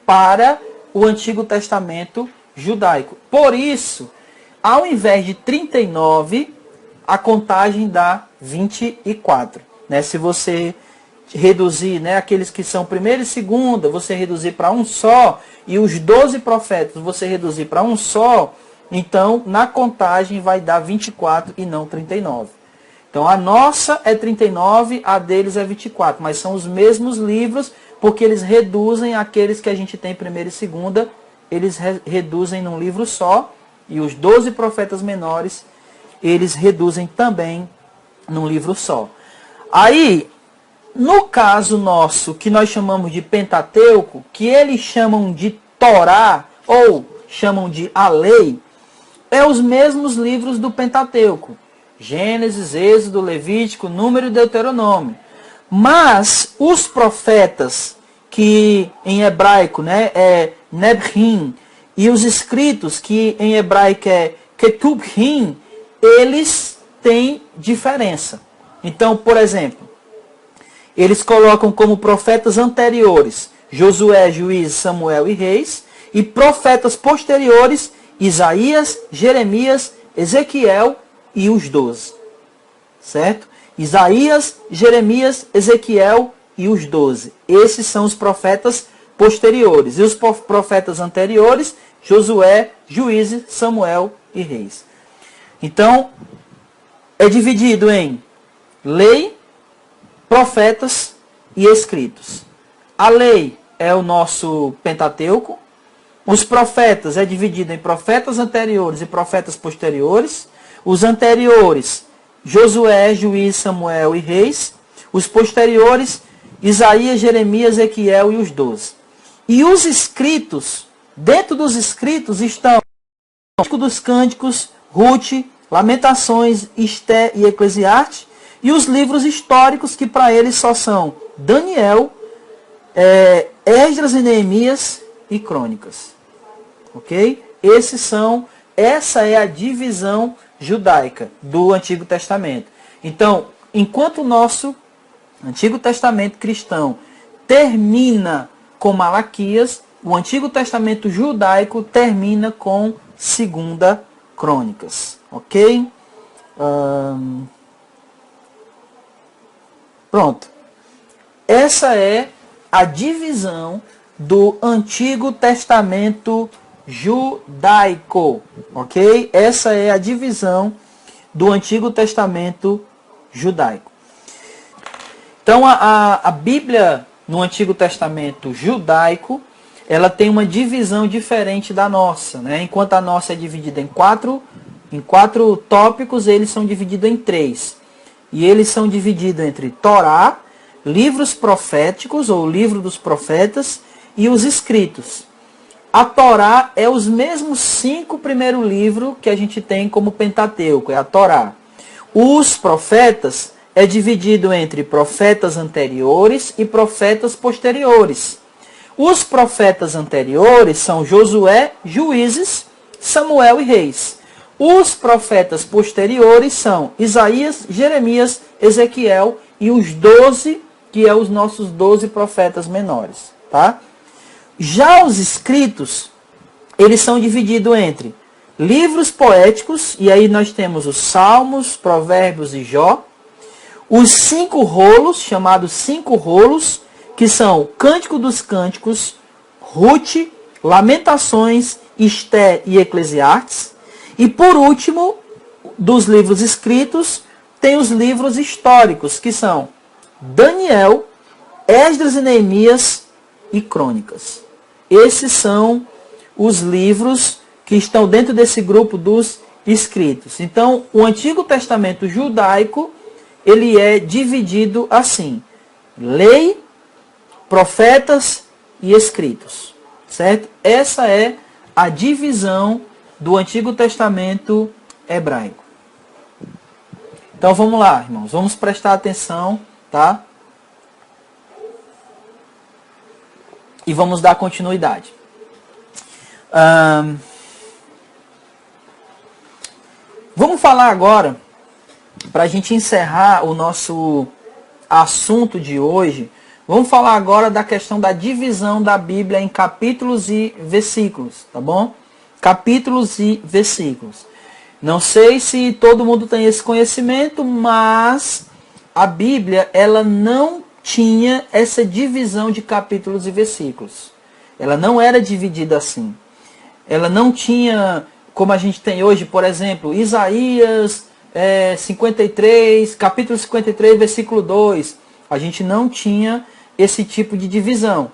A: para o Antigo Testamento judaico. Por isso, ao invés de 39, a contagem dá 24. Né? Se você reduzir, né, aqueles que são 1º e 2º, você reduzir para um só, e os 12 profetas você reduzir para um só, então na contagem vai dar 24 e não 39. Então a nossa é 39, a deles é 24, mas são os mesmos livros, porque eles reduzem aqueles que a gente tem 1º e 2º, eles reduzem num livro só, e os 12 profetas menores, eles reduzem também num livro só. Aí, no caso nosso, que nós chamamos de Pentateuco, que eles chamam de Torá, ou chamam de a lei, é os mesmos livros do Pentateuco. Gênesis, Êxodo, Levítico, Número e Deuteronômio. Mas os profetas, que em hebraico, né, é Nebrim, e os escritos, que em hebraico é Ketubrim, eles têm diferença. Então, por exemplo, eles colocam como profetas anteriores Josué, Juízes, Samuel e Reis, e profetas posteriores Isaías, Jeremias, Ezequiel e os 12. Certo? Isaías, Jeremias, Ezequiel e os 12. Esses são os profetas posteriores. E os profetas anteriores, Josué, Juízes, Samuel e Reis. Então, é dividido em lei, profetas e escritos. A lei é o nosso Pentateuco. Os profetas é dividido em profetas anteriores e profetas posteriores. Os anteriores, Josué, Juiz, Samuel e Reis. Os posteriores, Isaías, Jeremias, Ezequiel e os 12. E os escritos, dentro dos escritos estão o Cântico dos Cânticos, Ruth, Lamentações, Esté e Eclesiastes, e os livros históricos que para eles só são Daniel, Esdras e Neemias e Crônicas. Ok? Essa é a divisão judaica do Antigo Testamento. Então, enquanto o nosso Antigo Testamento cristão termina com Malaquias, o Antigo Testamento judaico termina com 2ª Crônicas. Ok? Pronto. Essa é a divisão do Antigo Testamento judaico. Ok? Essa é a divisão do Antigo Testamento judaico. Então, a Bíblia no Antigo Testamento judaico, ela tem uma divisão diferente da nossa. Né? Enquanto a nossa é dividida em quatro tópicos, eles são divididos em 3. E eles são divididos entre Torá, livros proféticos, ou livro dos profetas, e os escritos. A Torá é os mesmos 5 primeiros livros que a gente tem como Pentateuco, é a Torá. Os profetas é dividido entre profetas anteriores e profetas posteriores. Os profetas anteriores são Josué, Juízes, Samuel e Reis. Os profetas posteriores são Isaías, Jeremias, Ezequiel e os 12, que é os nossos 12 profetas menores. Tá? Já os escritos, eles são divididos entre livros poéticos, e aí nós temos os Salmos, Provérbios e Jó. Os 5 rolos, chamados 5 rolos, que são Cântico dos Cânticos, Ruth, Lamentações, Esté e Eclesiastes. E por último, dos livros escritos, tem os livros históricos, que são Daniel, Esdras e Neemias e Crônicas. esses são os livros que estão dentro desse grupo dos escritos. Então, o Antigo Testamento judaico, ele é dividido assim: lei, profetas e escritos, certo? Essa é a divisão do Antigo Testamento hebraico. Então vamos lá, irmãos, vamos prestar atenção, tá? E vamos dar continuidade. Vamos falar agora, para a gente encerrar o nosso assunto de hoje, vamos falar agora da questão da divisão da Bíblia em capítulos e versículos, tá bom? Capítulos e versículos. Não sei se todo mundo tem esse conhecimento, mas a Bíblia, ela não tinha essa divisão de capítulos e versículos. Ela não era dividida assim. Ela não tinha, como a gente tem hoje, por exemplo, Isaías 53, capítulo 53, versículo 2. A gente não tinha esse tipo de divisão.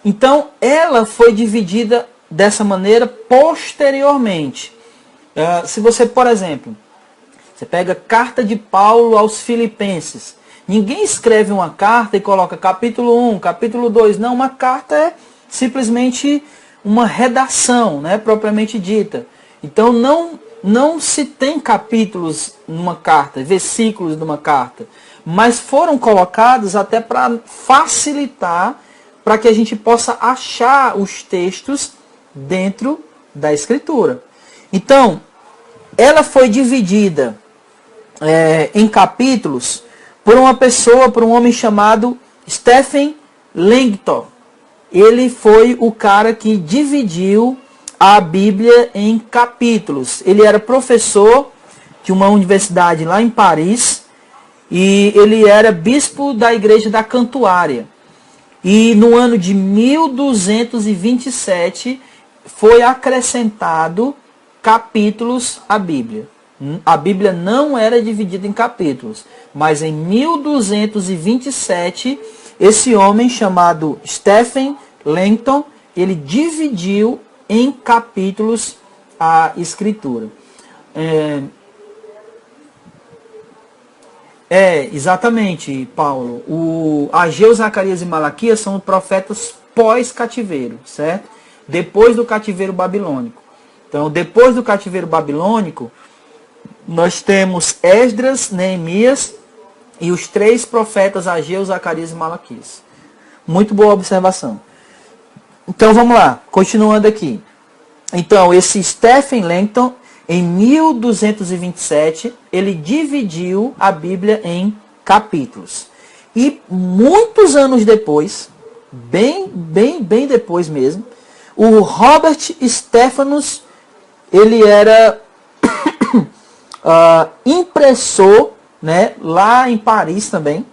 A: Então, ela foi dividida dessa maneira posteriormente. Se você, por exemplo, você pega a carta de Paulo aos Filipenses. Ninguém escreve uma carta e coloca capítulo 1, capítulo 2. Não, uma carta é simplesmente uma redação, né, propriamente dita. Então, não se tem capítulos numa carta, versículos numa carta. Mas foram colocados até para facilitar, para que a gente possa achar os textos dentro da Escritura. Então, ela foi dividida em capítulos por uma pessoa, por um homem chamado Stephen Langton. Ele foi o cara que dividiu a Bíblia em capítulos. Ele era professor de uma universidade lá em Paris e ele era bispo da igreja da Cantuária. E no ano de 1227 foi acrescentado capítulos à Bíblia. A Bíblia não era dividida em capítulos, mas em 1227, esse homem chamado Stephen Langton, ele dividiu em capítulos a Escritura. Exatamente, Paulo. Ageu, Zacarias e Malaquias são profetas pós-cativeiro, certo? Depois do cativeiro babilônico. Então, depois do cativeiro babilônico, nós temos Esdras, Neemias e os 3 profetas Ageu, Zacarias e Malaquias. Muito boa observação. Então, vamos lá, continuando aqui. Então, esse Stephen Langton, em 1227, ele dividiu a Bíblia em capítulos. E muitos anos depois, bem depois mesmo, o Robert Stephanus, ele era impressor, né, lá em Paris também.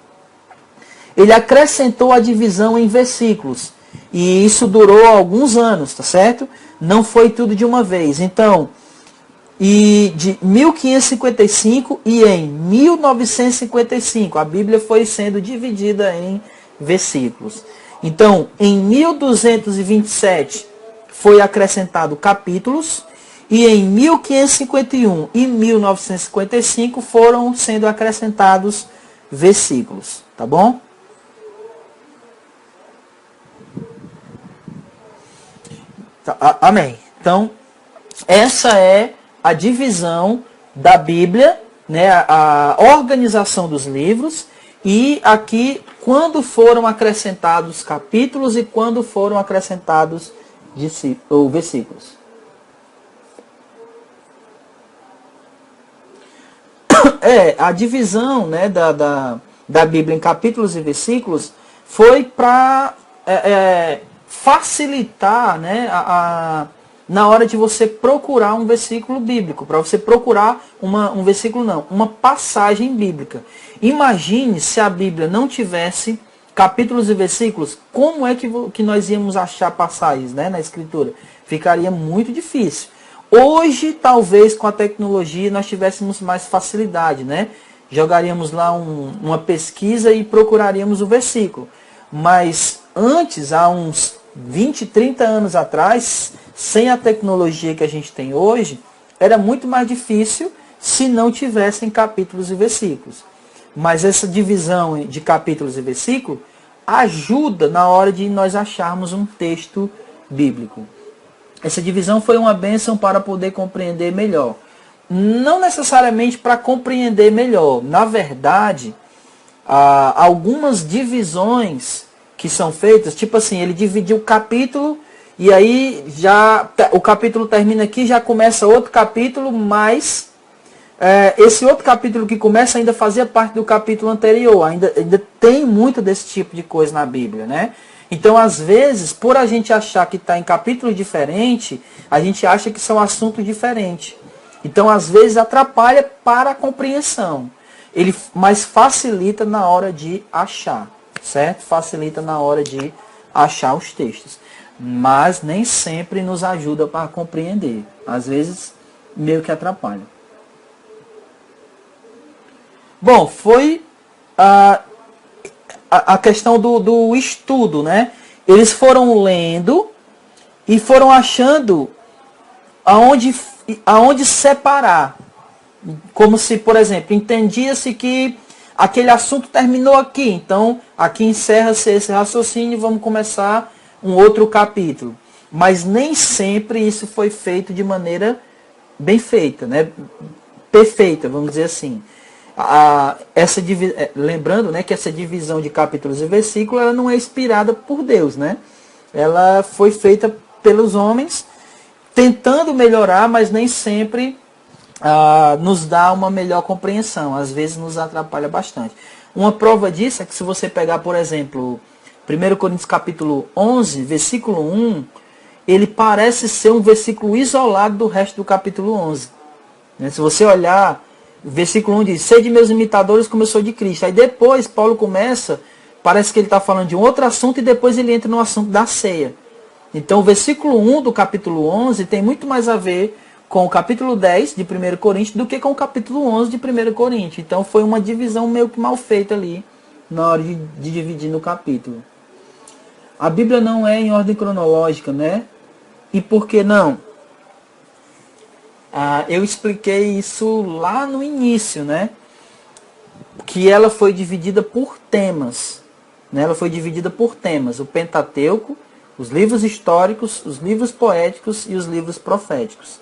A: Ele acrescentou a divisão em versículos. E isso durou alguns anos, tá certo? Não foi tudo de uma vez. Então, e de 1555 e em 1955, a Bíblia foi sendo dividida em versículos. Então, em 1227 foi acrescentado capítulos, e em 1551 e 1955 foram sendo acrescentados versículos, tá bom? Amém. Então, essa é a divisão da Bíblia, né, a organização dos livros, e aqui quando foram acrescentados capítulos e quando foram acrescentados versículos. A divisão, né, da Bíblia em capítulos e versículos foi para facilitar, né, na hora de você procurar um versículo bíblico, para você procurar um versículo não, uma passagem bíblica. Imagine se a Bíblia não tivesse capítulos e versículos, como é que nós íamos achar passagens, né, na Escritura? Ficaria muito difícil. Hoje, talvez, com a tecnologia, nós tivéssemos mais facilidade, né? Jogaríamos lá uma pesquisa e procuraríamos o versículo. Mas antes, há uns 20, 30 anos atrás, sem a tecnologia que a gente tem hoje, era muito mais difícil se não tivessem capítulos e versículos. Mas essa divisão de capítulos e versículos ajuda na hora de nós acharmos um texto bíblico. Essa divisão foi uma bênção para poder compreender melhor. Não necessariamente para compreender melhor. Na verdade, algumas divisões que são feitas, tipo assim, ele dividiu o capítulo e aí já o capítulo termina aqui, já começa outro capítulo, mas esse outro capítulo que começa ainda fazia parte do capítulo anterior. Ainda tem muito desse tipo de coisa na Bíblia, né? Então, às vezes, por a gente achar que está em capítulo diferente, a gente acha que são assuntos diferentes. Então, às vezes, atrapalha para a compreensão. Mas facilita na hora de achar, certo? Facilita na hora de achar os textos. Mas nem sempre nos ajuda para compreender. Às vezes, meio que atrapalha. Bom, foi a questão do estudo, né? Eles foram lendo e foram achando aonde separar. Como se, por exemplo, entendia-se que aquele assunto terminou aqui. Então, aqui encerra-se esse raciocínio e vamos começar um outro capítulo. Mas nem sempre isso foi feito de maneira bem feita, né? Perfeita, vamos dizer assim. Lembrando, né, que essa divisão de capítulos e versículos ela não é inspirada por Deus, né? Ela foi feita pelos homens tentando melhorar, mas nem sempre nos dá uma melhor compreensão. Às vezes nos atrapalha bastante. Uma prova disso é que se você pegar, por exemplo, 1 Coríntios capítulo 11, versículo 1, ele parece ser um versículo isolado do resto do capítulo 11. Se você olhar, o versículo 1 diz, sede meus imitadores como eu sou de Cristo. Aí depois Paulo começa, parece que ele está falando de um outro assunto e depois ele entra no assunto da ceia. Então o versículo 1 do capítulo 11 tem muito mais a ver com o capítulo 10 de 1 Coríntios do que com o capítulo 11 de 1 Coríntios. Então foi uma divisão meio que mal feita ali na hora de dividir no capítulo. A Bíblia não é em ordem cronológica, né? E por que não? Eu expliquei isso lá no início, né? Que ela foi dividida por temas. Né? Ela foi dividida por temas. O Pentateuco, os livros históricos, os livros poéticos e os livros proféticos.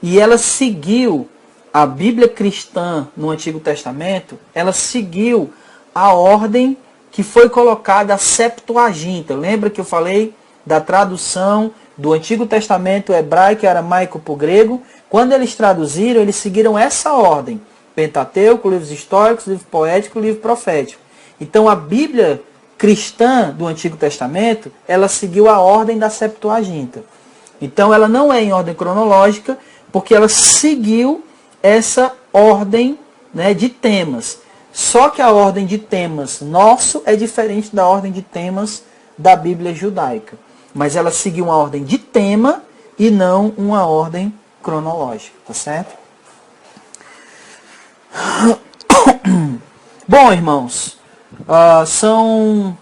A: E ela seguiu a Bíblia cristã no Antigo Testamento, ela seguiu a ordem que foi colocada a Septuaginta. Lembra que eu falei da tradução do Antigo Testamento hebraico e aramaico para o grego? Quando eles traduziram, eles seguiram essa ordem. Pentateuco, livros históricos, livro poético, livro profético. Então a Bíblia cristã do Antigo Testamento, ela seguiu a ordem da Septuaginta. Então ela não é em ordem cronológica, porque ela seguiu essa ordem, né, de temas. Só que a ordem de temas nosso é diferente da ordem de temas da Bíblia judaica. Mas ela seguiu uma ordem de tema e não uma ordem cronológica, tá certo? Bom, irmãos, são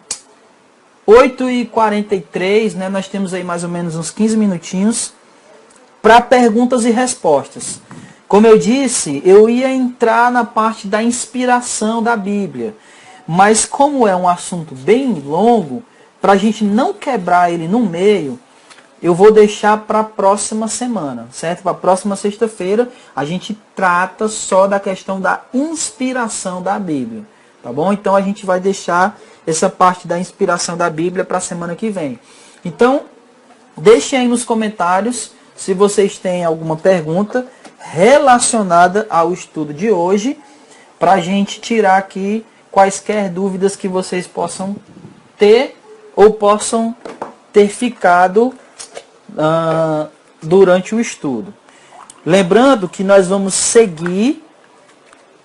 A: 8h43, né? Nós temos aí mais ou menos uns 15 minutinhos para perguntas e respostas. Como eu disse, eu ia entrar na parte da inspiração da Bíblia. Mas como é um assunto bem longo, para a gente não quebrar ele no meio, eu vou deixar para a próxima semana, certo? Para a próxima sexta-feira, a gente trata só da questão da inspiração da Bíblia, tá bom? Então, a gente vai deixar essa parte da inspiração da Bíblia para a semana que vem. Então, deixem aí nos comentários se vocês têm alguma pergunta relacionada ao estudo de hoje, para a gente tirar aqui quaisquer dúvidas que vocês possam ter ou possam ter ficado durante o estudo. Lembrando que nós vamos seguir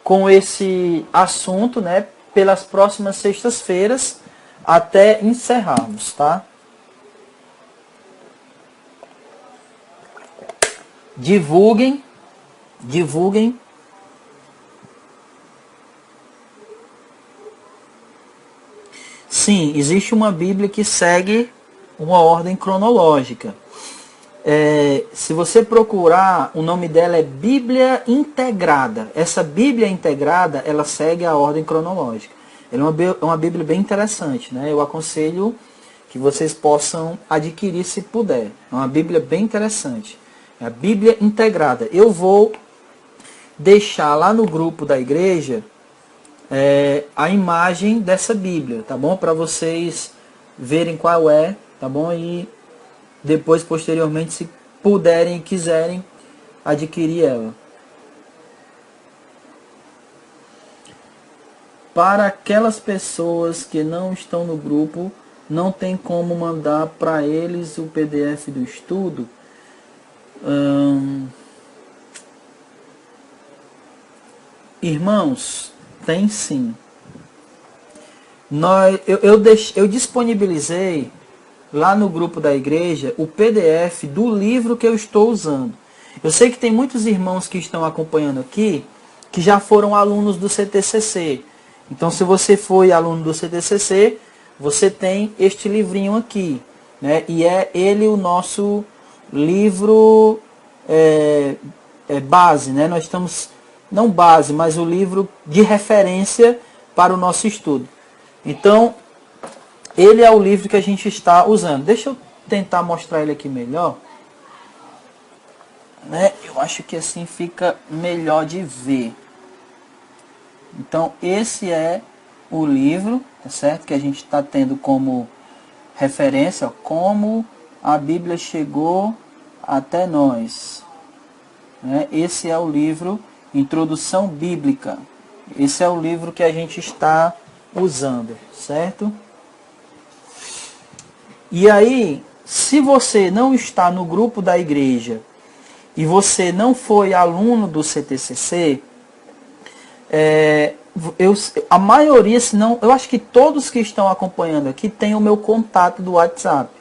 A: com esse assunto, né, pelas próximas sextas-feiras até encerrarmos, tá? Divulguem. Sim, existe uma Bíblia que segue uma ordem cronológica. Se você procurar, o nome dela é Bíblia Integrada. Essa Bíblia Integrada, ela segue a ordem cronológica. Ela é uma Bíblia bem interessante, né? Eu aconselho que vocês possam adquirir se puder. É uma Bíblia bem interessante. É a Bíblia Integrada. Eu vou deixar lá no grupo da igreja a imagem dessa Bíblia, tá bom? Para vocês verem qual é, tá bom? E depois, posteriormente, se puderem e quiserem, adquirir ela. Para aquelas pessoas que não estão no grupo, não tem como mandar para eles o PDF do estudo. Irmãos, tem sim. Eu disponibilizei lá no grupo da igreja o PDF do livro que eu estou usando. Eu sei que tem muitos irmãos que estão acompanhando aqui que já foram alunos do CTCC. Então, se você foi aluno do CTCC, você tem este livrinho aqui, né? E é ele o nosso livro base, né? Nós estamos, não base, mas o livro de referência para o nosso estudo. Então, ele é o livro que a gente está usando. Deixa eu tentar mostrar ele aqui melhor, né? Eu acho que assim fica melhor de ver. Então, esse é o livro, tá certo? Que a gente está tendo como referência, ó, como a Bíblia chegou até nós, né? Esse é o livro Introdução Bíblica. Esse é o livro que a gente está usando, certo? E aí, se você não está no grupo da igreja e você não foi aluno do CTCC, a maioria, se não, eu acho que todos que estão acompanhando aqui têm o meu contato do WhatsApp.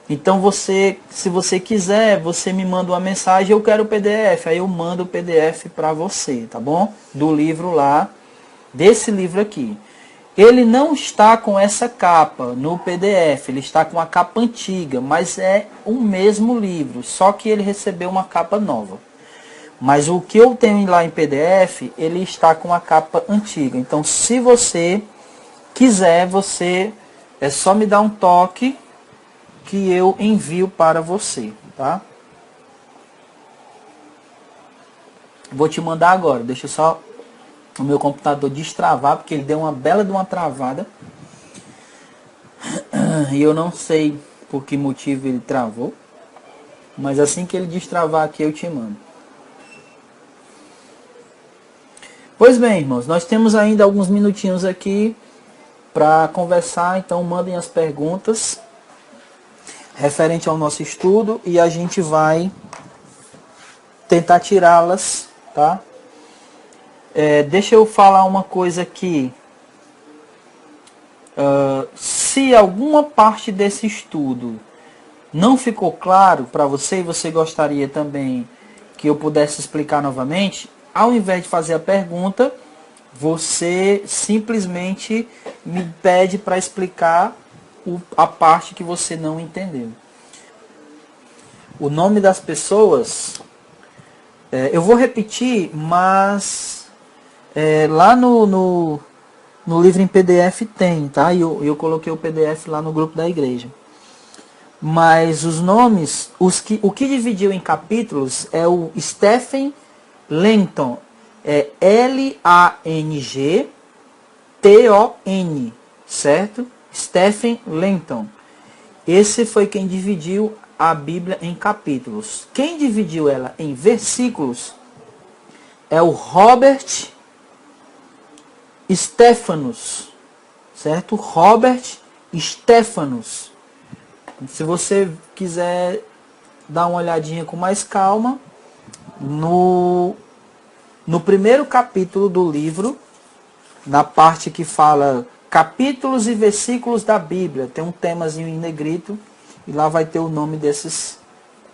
A: Então se você quiser, você me manda uma mensagem, eu quero o PDF, aí eu mando o PDF para você, tá bom? Do livro lá, desse livro aqui. Ele não está com essa capa no PDF, ele está com a capa antiga, mas é o mesmo livro, só que ele recebeu uma capa nova. Mas o que eu tenho lá em PDF, ele está com a capa antiga. Então, se você quiser, é só me dar um toque que eu envio para você, tá? Vou te mandar agora, deixa só o meu computador destravar, porque ele deu uma bela de uma travada. E eu não sei por que motivo ele travou. Mas assim que ele destravar aqui, eu te mando. Pois bem, irmãos, nós temos ainda alguns minutinhos aqui para conversar. Então mandem as perguntas referente ao nosso estudo e a gente vai tentar tirá-las, tá? Deixa eu falar uma coisa aqui. Se alguma parte desse estudo não ficou claro para você e você gostaria também que eu pudesse explicar novamente, ao invés de fazer a pergunta, você simplesmente me pede para explicar a parte que você não entendeu. O nome das pessoas, eu vou repetir, mas lá no livro em PDF tem, tá? E eu coloquei o PDF lá no grupo da igreja. Mas os nomes, o que dividiu em capítulos é o Stephen Langton. É Langton, certo? Stephen Langton. Esse foi quem dividiu a Bíblia em capítulos. Quem dividiu ela em versículos é o Robert Stephanus, certo? Robert Stephanus. Se você quiser dar uma olhadinha com mais calma, no primeiro capítulo do livro, na parte que fala capítulos e versículos da Bíblia, tem um temazinho em negrito, e lá vai ter o nome desses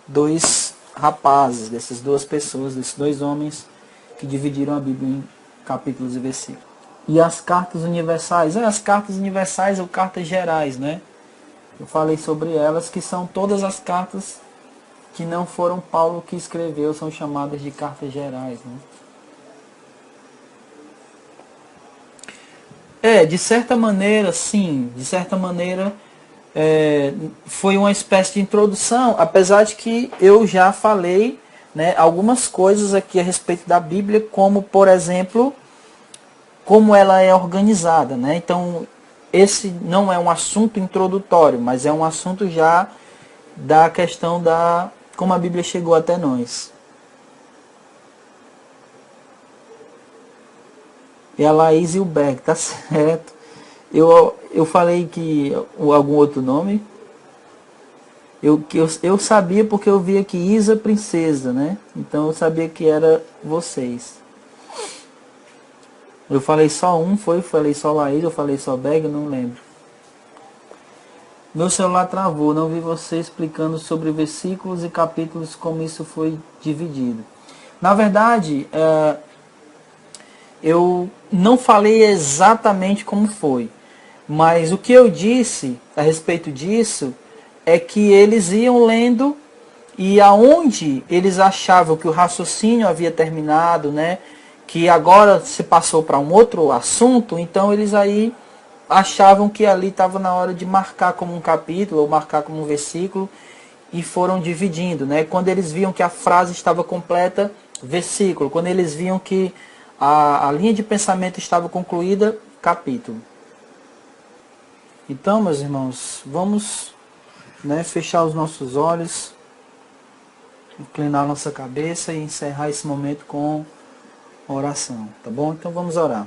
A: dois rapazes, dessas duas pessoas, desses dois homens que dividiram a Bíblia em capítulos e versículos. E as cartas universais? As cartas universais ou cartas gerais, né? Eu falei sobre elas, que são todas as cartas que não foram Paulo que escreveu, são chamadas de cartas gerais, né? De certa maneira, sim. De certa maneira, foi uma espécie de introdução, apesar de que eu já falei, né, algumas coisas aqui a respeito da Bíblia, como, por exemplo, como ela é organizada, né? Então, esse não é um assunto introdutório, mas é um assunto já da questão da como a Bíblia chegou até nós. E a Laís Hilberg, tá certo. Eu falei que algum outro nome. Eu sabia porque eu vi aqui Isa Princesa, né? Então eu sabia que era vocês. Eu falei só um, falei só Laís, eu falei só Berg, não lembro. Meu celular travou, não vi você explicando sobre versículos e capítulos, como isso foi dividido. Na verdade, eu não falei exatamente como foi, mas o que eu disse a respeito disso é que eles iam lendo e aonde eles achavam que o raciocínio havia terminado, né, que agora se passou para um outro assunto, então eles aí achavam que ali estava na hora de marcar como um capítulo ou marcar como um versículo e foram dividindo, né? Quando eles viam que a frase estava completa, versículo. Quando eles viam que a linha de pensamento estava concluída, capítulo. Então, meus irmãos, vamos, né, fechar os nossos olhos, inclinar nossa cabeça e encerrar esse momento com oração, tá bom? Então vamos orar.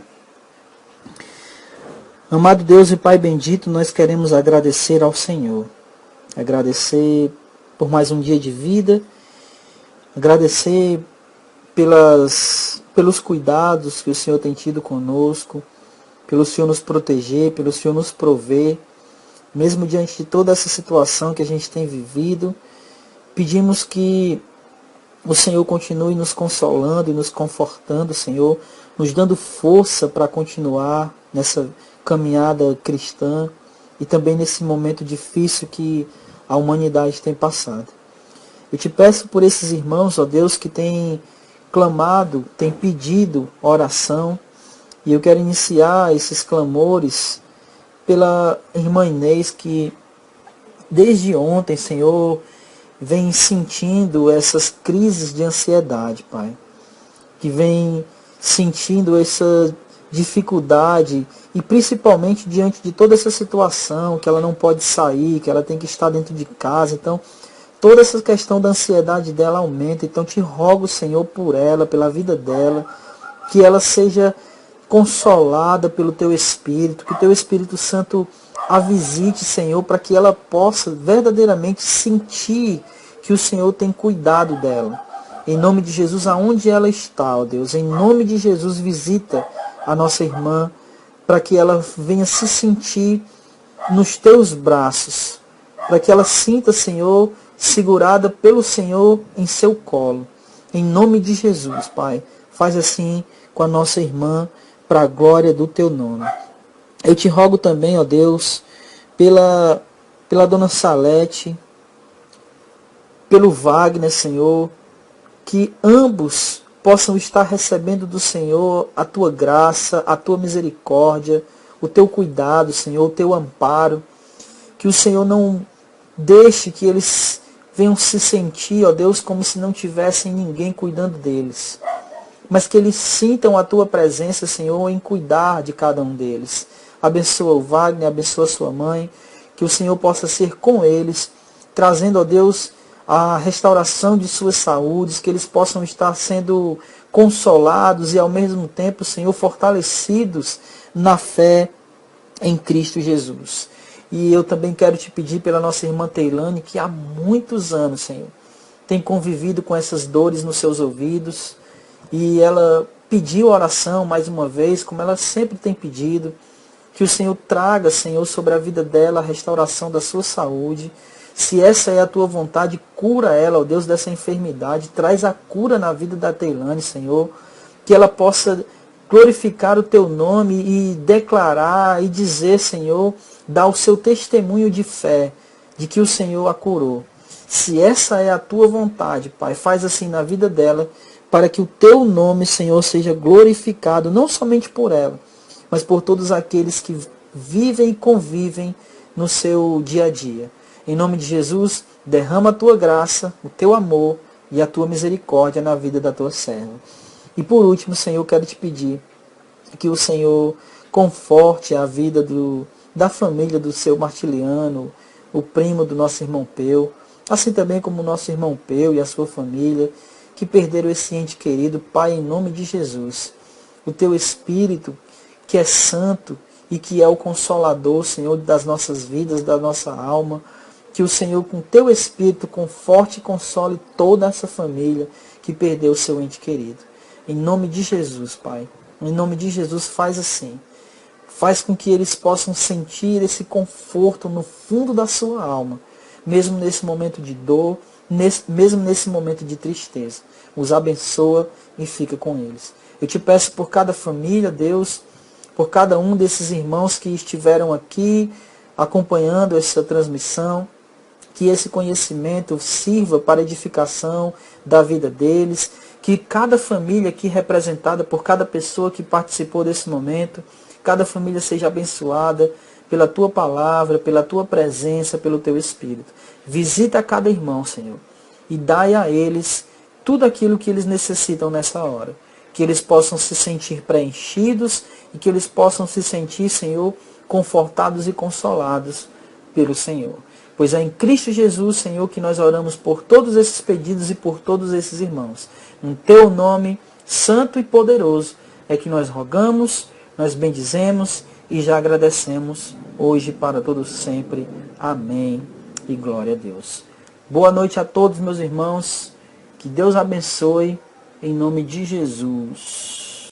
A: Amado Deus e Pai bendito, nós queremos agradecer ao Senhor. Agradecer por mais um dia de vida. Agradecer pelos cuidados que o Senhor tem tido conosco. Pelo Senhor nos proteger, pelo Senhor nos prover. Mesmo diante de toda essa situação que a gente tem vivido, pedimos que o Senhor continue nos consolando e nos confortando, Senhor, nos dando força para continuar nessa caminhada cristã e também nesse momento difícil que a humanidade tem passado. Eu te peço por esses irmãos, ó Deus, que têm clamado, têm pedido oração, e eu quero iniciar esses clamores pela irmã Inês, que desde ontem, Senhor, vem sentindo essas crises de ansiedade, Pai, que vem sentindo essa dificuldade e principalmente diante de toda essa situação, que ela não pode sair, que ela tem que estar dentro de casa. Então, toda essa questão da ansiedade dela aumenta. Então, te rogo, Senhor, por ela, pela vida dela, que ela seja consolada pelo Teu Espírito, que o Teu Espírito Santo a visite, Senhor, para que ela possa verdadeiramente sentir que o Senhor tem cuidado dela. Em nome de Jesus, aonde ela está, ó Deus, em nome de Jesus, visita a nossa irmã, para que ela venha se sentir nos Teus braços, para que ela sinta, Senhor, segurada pelo Senhor em seu colo. Em nome de Jesus, Pai, faz assim com a nossa irmã, para a glória do Teu nome. Eu te rogo também, ó Deus, pela dona Salete, pelo Wagner, Senhor, que ambos possam estar recebendo do Senhor a Tua graça, a Tua misericórdia, o Teu cuidado, Senhor, o Teu amparo. Que o Senhor não deixe que eles venham se sentir, ó Deus, como se não tivessem ninguém cuidando deles. Mas que eles sintam a Tua presença, Senhor, em cuidar de cada um deles. Abençoa o Wagner, abençoa a sua mãe, que o Senhor possa ser com eles, trazendo, ó Deus, a restauração de suas saúdes, que eles possam estar sendo consolados e ao mesmo tempo, Senhor, fortalecidos na fé em Cristo Jesus. E eu também quero te pedir pela nossa irmã Teilane, que há muitos anos, Senhor, tem convivido com essas dores nos seus ouvidos, e ela pediu oração mais uma vez, como ela sempre tem pedido, que o Senhor traga, Senhor, sobre a vida dela a restauração da sua saúde. Se essa é a Tua vontade, cura ela, ó Deus, dessa enfermidade. Traz a cura na vida da Teilane, Senhor. Que ela possa glorificar o Teu nome e declarar e dizer, Senhor, dar o seu testemunho de fé de que o Senhor a curou. Se essa é a tua vontade, Pai, faz assim na vida dela, para que o teu nome, Senhor, seja glorificado, não somente por ela, mas por todos aqueles que vivem e convivem no seu dia a dia. Em nome de Jesus, derrama a tua graça, o teu amor e a tua misericórdia na vida da tua serva. E por último, Senhor, quero te pedir que o Senhor conforte a vida da família do seu Martiliano, o primo do nosso irmão Peu, assim também como o nosso irmão Peu e a sua família, que perderam esse ente querido. Pai, em nome de Jesus, o teu Espírito, que é santo e que é o consolador, Senhor, das nossas vidas, da nossa alma, que o Senhor, com teu Espírito, conforte e console toda essa família que perdeu o seu ente querido. Em nome de Jesus, Pai, em nome de Jesus, faz assim. Faz com que eles possam sentir esse conforto no fundo da sua alma, mesmo nesse momento de dor, mesmo nesse momento de tristeza. Os abençoa e fica com eles. Eu te peço por cada família, Deus, por cada um desses irmãos que estiveram aqui acompanhando essa transmissão, que esse conhecimento sirva para edificação da vida deles, que cada família aqui representada por cada pessoa que participou desse momento, cada família seja abençoada pela tua palavra, pela tua presença, pelo teu Espírito. Visita cada irmão, Senhor, e dai a eles tudo aquilo que eles necessitam nessa hora. Que eles possam se sentir preenchidos e que eles possam se sentir, Senhor, confortados e consolados pelo Senhor. Pois é em Cristo Jesus, Senhor, que nós oramos por todos esses pedidos e por todos esses irmãos. No teu nome santo e poderoso é que nós rogamos, nós bendizemos e já agradecemos hoje para todos sempre. Amém e glória a Deus. Boa noite a todos, meus irmãos. Que Deus abençoe em nome de Jesus.